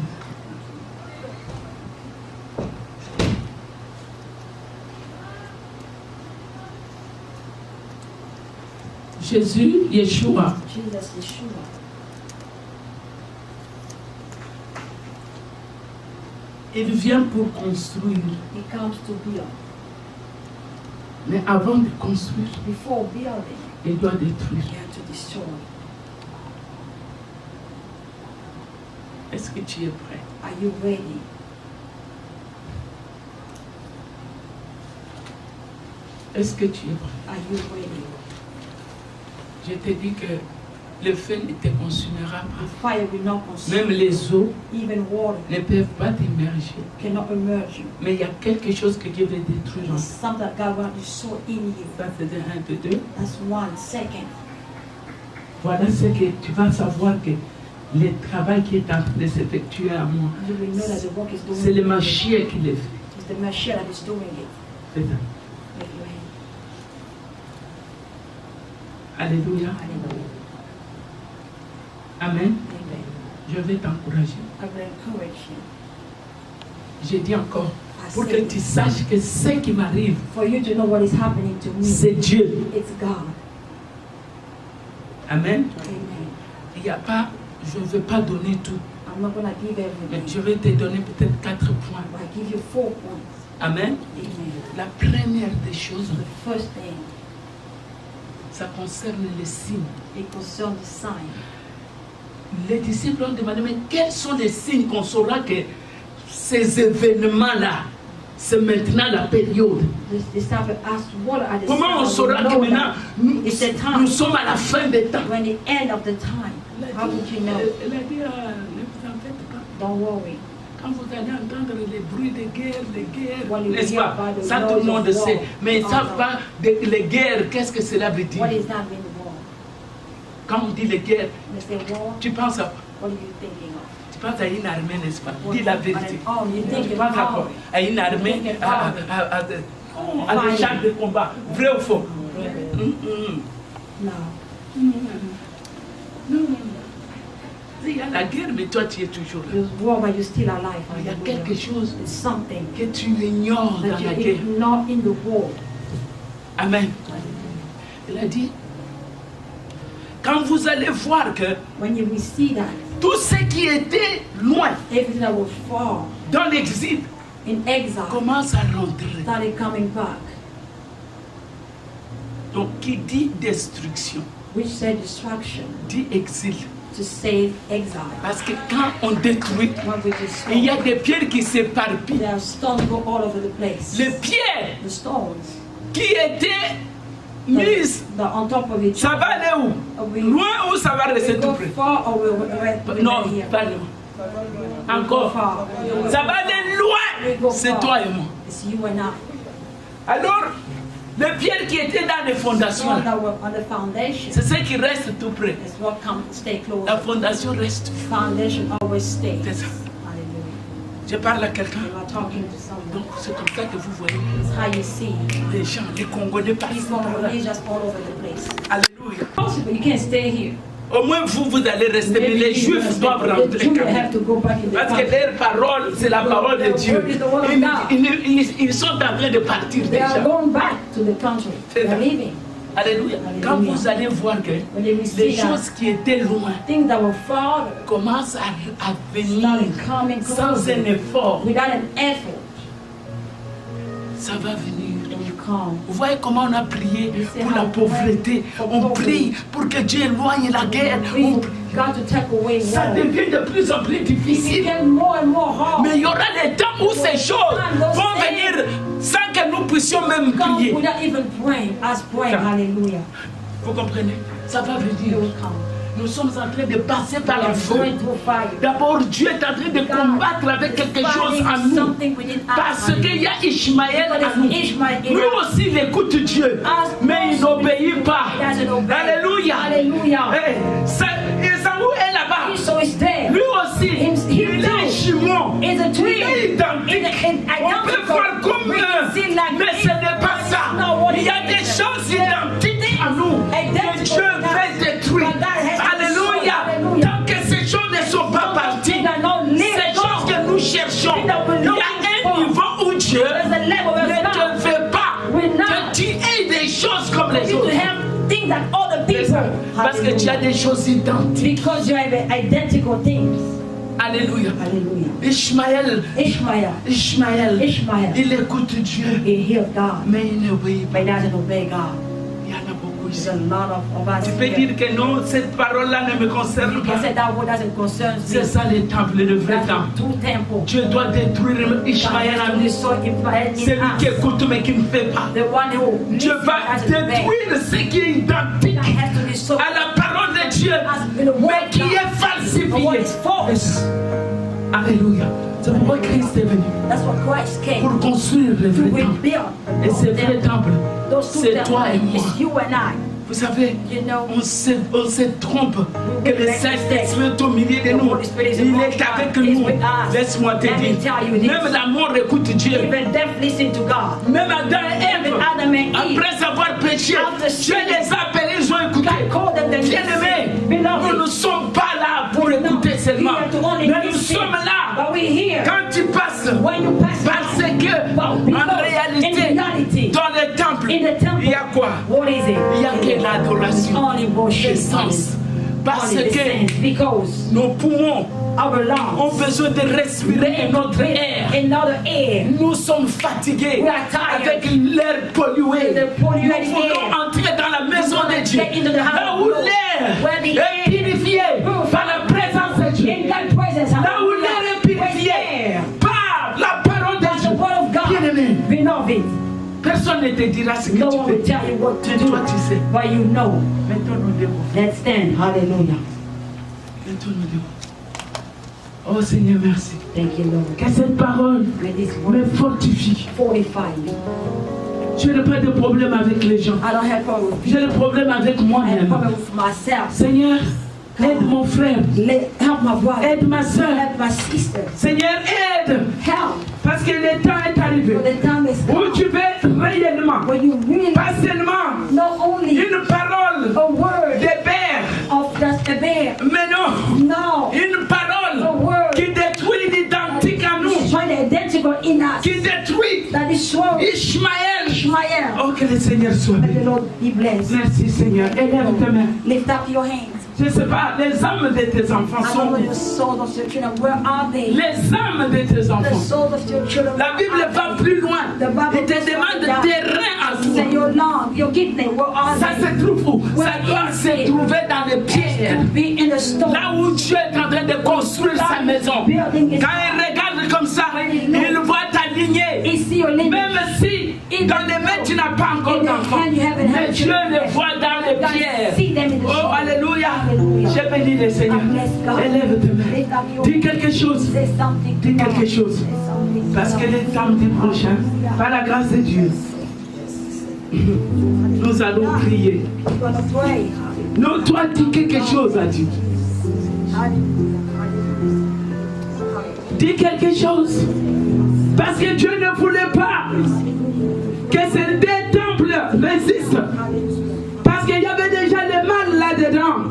Jésus, Yeshua, Jesus, Yeshua, il vient pour construire. he comes to build. Mais avant de construire, Before building, il doit détruire. you have to destroy. Est-ce que tu es prêt? Are you ready? Est-ce que tu es prêt? Are you ready? Je t'ai dit que le feu ne te consumera The pas. fire will not consume. Même les eaux Even water ne peuvent pas t'immerger. cannot emerge you. Mais il y a quelque chose que Dieu veut détruire en There's toi. something that God wants to sow in you. Ça, c'est de 1, de 2. That's 1 second. Voilà ce que tu vas savoir que le travail qui est en train de s'effectuer à moi, You will know that the work is doing c'est le it. Mashiach qui le fait. It's the Mashiach that is doing it. C'est ça. With your hand. Alléluia. Hallelujah. Amen. Amen. Je vais t'encourager. I will encourage you. Je dis encore, I pour que say, tu saches que ce qui m'arrive, for you to know what is happening to me, c'est Dieu. it's God. Amen. Amen. Il n'y a pas, je ne veux pas donner tout, I'm not going to give mais everything, je vais te donner peut-être 4 points. but I give you 4 points. Amen. Amen. La première des choses, The first thing, ça concerne les signes. it concerns the sign. Les disciples ont demandé, mais quels sont les signes qu'on saura que ces événements-là, c'est maintenant la période? The disciple asked, what are the Comment on signs? saura We que know maintenant that it's the time. nous sommes à la fin des temps? When the end of the time, how would you know? Elle a dit, ne vous en faites pas. Don't worry. Quand vous allez entendre les bruits de guerre, When you n'est-ce hear pas? about the Ça tout le noise monde of sait. war, Mais ils ne savent also, pas les guerres, qu'est-ce que cela veut dire. What is that mean war? Quand on dit les guerres, They say war. tu penses à, What are you thinking of? tu penses à une armée, n'est-ce pas? Dis la vérité. Oh, you Tu think penses à of quoi? À une armée, à des chars de combat. Vrai ou faux? No. Non. Il y a la guerre, mais toi tu es toujours là. There's war, but you're still alive. Il y a Hallelujah. quelque chose It's something que tu ignores dans that la you guerre. ignore in the war. Amen. Il a dit, quand vous allez voir que When you will see that, tout ce qui était loin everything that was far dans l'exil in exile commence à rentrer. started coming back, Donc, qui dit destruction, which said destruction, dit exil. to save exile. Parce que quand on détruit, When we il y destroy, a des pierres qui s'éparpillent. there are stones go all over the place. Les pierres The stones qui étaient mises, that on top of each ça va aller où? Loin ou ça va rester we tout go près? far or we Non, here. pas loin. Encore. Far. Ça va aller loin. C'est toi et moi. It's you and I. Alors, les pierres qui étaient dans les fondations, Stones that were on the foundation c'est ce qui reste tout près. is what come stay close. La fondation reste. Foundation always stays. C'est ça. Hallelujah. Je parle à quelqu'un. You are talking to someone. Donc, c'est comme ça que vous voyez It's how you see. les gens, les Congolais partout. These Congolese just all over the place. Alléluia. Possible, you can't stay here. Au moins vous allez rester, mais les Juifs doivent rentrer quand même. Parce que leur parole, c'est la parole de Dieu. Ils sont en train de partir They are déjà. going back to the country. They are leaving. Alléluia. Quand vous allez voir que les choses qui étaient loin Things that were far commencent à venir started coming sans closer un effort, without an effort. ça va venir. They will come. Vous voyez comment on a prié pour la pauvreté. On prie pour que Dieu éloigne la guerre. We got to take away Ça war. devient de plus en plus It difficile. gets more and more hard. Mais il y aura des temps où ces choses vont venir sans que nous puissions même Come prier. without even praying. Us praying. Hallelujah. Vous comprenez? Ça va It venir. will come. Nous sommes en train de passer par We le are feu. going through fire. D'abord, Dieu est en train de combattre avec quelque chose en nous. Something within us. Parce qu'il y a Ishmaël en nous. Ishmael in Lui us. aussi, il écoute Dieu. Mais il n'obéit pas. He doesn't obey. Alléluia. Hallelujah. Esaü est là-bas. So is there. Lui aussi, il est jumeau. Is a Il twin. est identique. On peut voir comme mais ce n'est pas ça. Il y a des choses identiques en nous que Dieu veut détruire. Alléluia. Tant que ces choses ne sont pas parties, ces choses que nous cherchons, il y a un niveau où Dieu ne te veut pas que tu aies des choses comme les You to autres. have things that other people. Parce que tu as des choses identiques. Because you have identical things. Alléluia. Hallelujah. Ishmaël, Ishmael, il écoute Dieu, he healed God, mais il n'obéit pas. but he doesn't obey God. Il y en a beaucoup There's ici. a lot of us Tu peux here. dire que non, cette parole-là ne me concerne You pas. can say that word doesn't concern C'est me. ça le temple, le vrai That's temple. the true temple. Dieu doit détruire God Ishmaël has en to nous. destroy Ishmael C'est in lui qui us. écoute mais qui ne fait pas. The one who Dieu listens va and doesn't obey. détruire ce qui est identique God has to destroy à la parole de Dieu, mais qui est the what falsifié. is false. Alléluia. C'est pourquoi Christ est venu. That's what Christ came Pour construire le to vrai temple. rebuild. Et ce vrai temple, Those two c'est toi et temples, moi. it's you and I. Vous savez, You know, on se trompe que le Saint-Esprit est au milieu de nous. Il est avec nous. Laisse-moi te dire. Même la mort écoute Dieu. even death listen to God. Même Adam et Ève, Even Adam and Eve, après avoir péché, Dieu les a appelés, ils ont écouté. God called them the Bien-aimés, nous ne sommes pas là pour écouter seulement. Mais nous sommes là But we here. quand tu passes. When you pass Parce by, que, en réalité, dans le temple, in the temple, il y a quoi? what is it? Il y a que l'adoration, Only worship. l'essence. Parce Only the que sense. Because nos poumons our ont lungs, besoin de respirer notre air. another air. Nous sommes fatigués We are tired. avec l'air pollué. The polluted Nous voulons air. entrer dans la maison de Dieu. Get into the house Là of où the Lord. l'air Where the est purifié par la présence de Dieu. In God's presence, Là où l'air est purifié air. par la parole de By the Dieu. word of God. Bien-aimé, Beloved, personne ne te dira ce que no tu one will fais. tell you what to Mais do. toi, tu sais. But you know. Mettons-nous debout. Let's stand. Hallelujah. Mettons-nous debout. Oh Seigneur, merci. Thank you, Lord. Que cette parole May this me word fortifie. fortify me. Je n'ai pas de problème avec les gens. I don't have problem with J'ai le problème avec I have moi-même. problem with myself. Seigneur, aide mon frère. Help my brother. Aide ma soeur. Help my sister. Seigneur, aide. Help. Parce que le temps est arrivé For the time is où come. tu veux réellement, When you really pas seulement not only une parole a word de père, of just a bear. mais non, No. une A parole word qui détruit l'identique en nous, destroy the identical in us. qui détruit That destroy Ishmaël. Ishmael. Oh, que le Seigneur soit May the béni. Lord be blessed. Merci Seigneur. Élève tes mains. Lift up your hands. Je ne sais pas, les âmes de tes enfants I sont don't know où? your souls of your children. Where are they? Les âmes de tes The enfants. souls of your children. La Bible va plus loin. The Bible Il te demande des reins à Say toi. your lung, your kidney. Where are Ça they? se trouve où? Ça doit se trouver dans les pierres. To be in the stone. Là où Dieu est en train de construire sa maison. Building is Quand il regarde comme ça, il voit ta lignée. He see your lineage. Même si dans les mains tu n'as pas encore d'enfant, mais Dieu le voit dans les pierres. Oh, alléluia. Je bénis le Seigneur. Élève tes mains. Dis quelque chose. Say something. Dis quelque chose. Say something. Parce que le samedi prochain, par la grâce de Dieu, nous allons prier. We're gonna pray. Non, toi, dis quelque chose à Dieu. Dis quelque chose. Parce que Dieu ne voulait pas que ces deux temples résistent. Parce qu'il y avait déjà le mal là-dedans.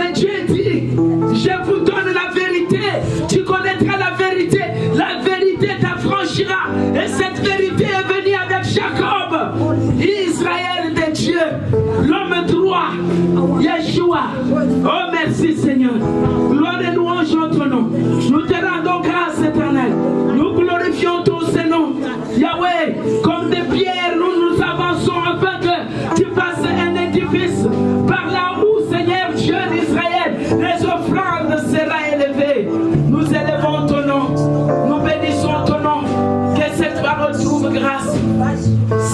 Mais Dieu dit, je vous donne la vérité. Tu connaîtras la vérité t'affranchira. Et cette vérité est venue avec Jacob, Israël de Dieu, l'homme droit, Yeshua. Oh merci Seigneur. Gloire et louange en ton nom. Nous te rendons grâce éternelle. Nous glorifions ton Saint-Nom. Yahweh, comme des pierres, nous avançons afin que tu fasses un édifice par là où, Seigneur Dieu d'Israël, les offrandes seront élevées. Nous élevons ton nom. Nous bénissons ton nom. Que cette parole trouve grâce,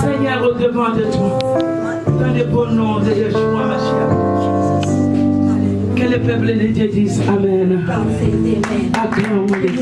Seigneur, au devant de toi. Dans le bon nom de Yeshua Mashiach. Que le peuple de Dieu dise Amen. Acclamons les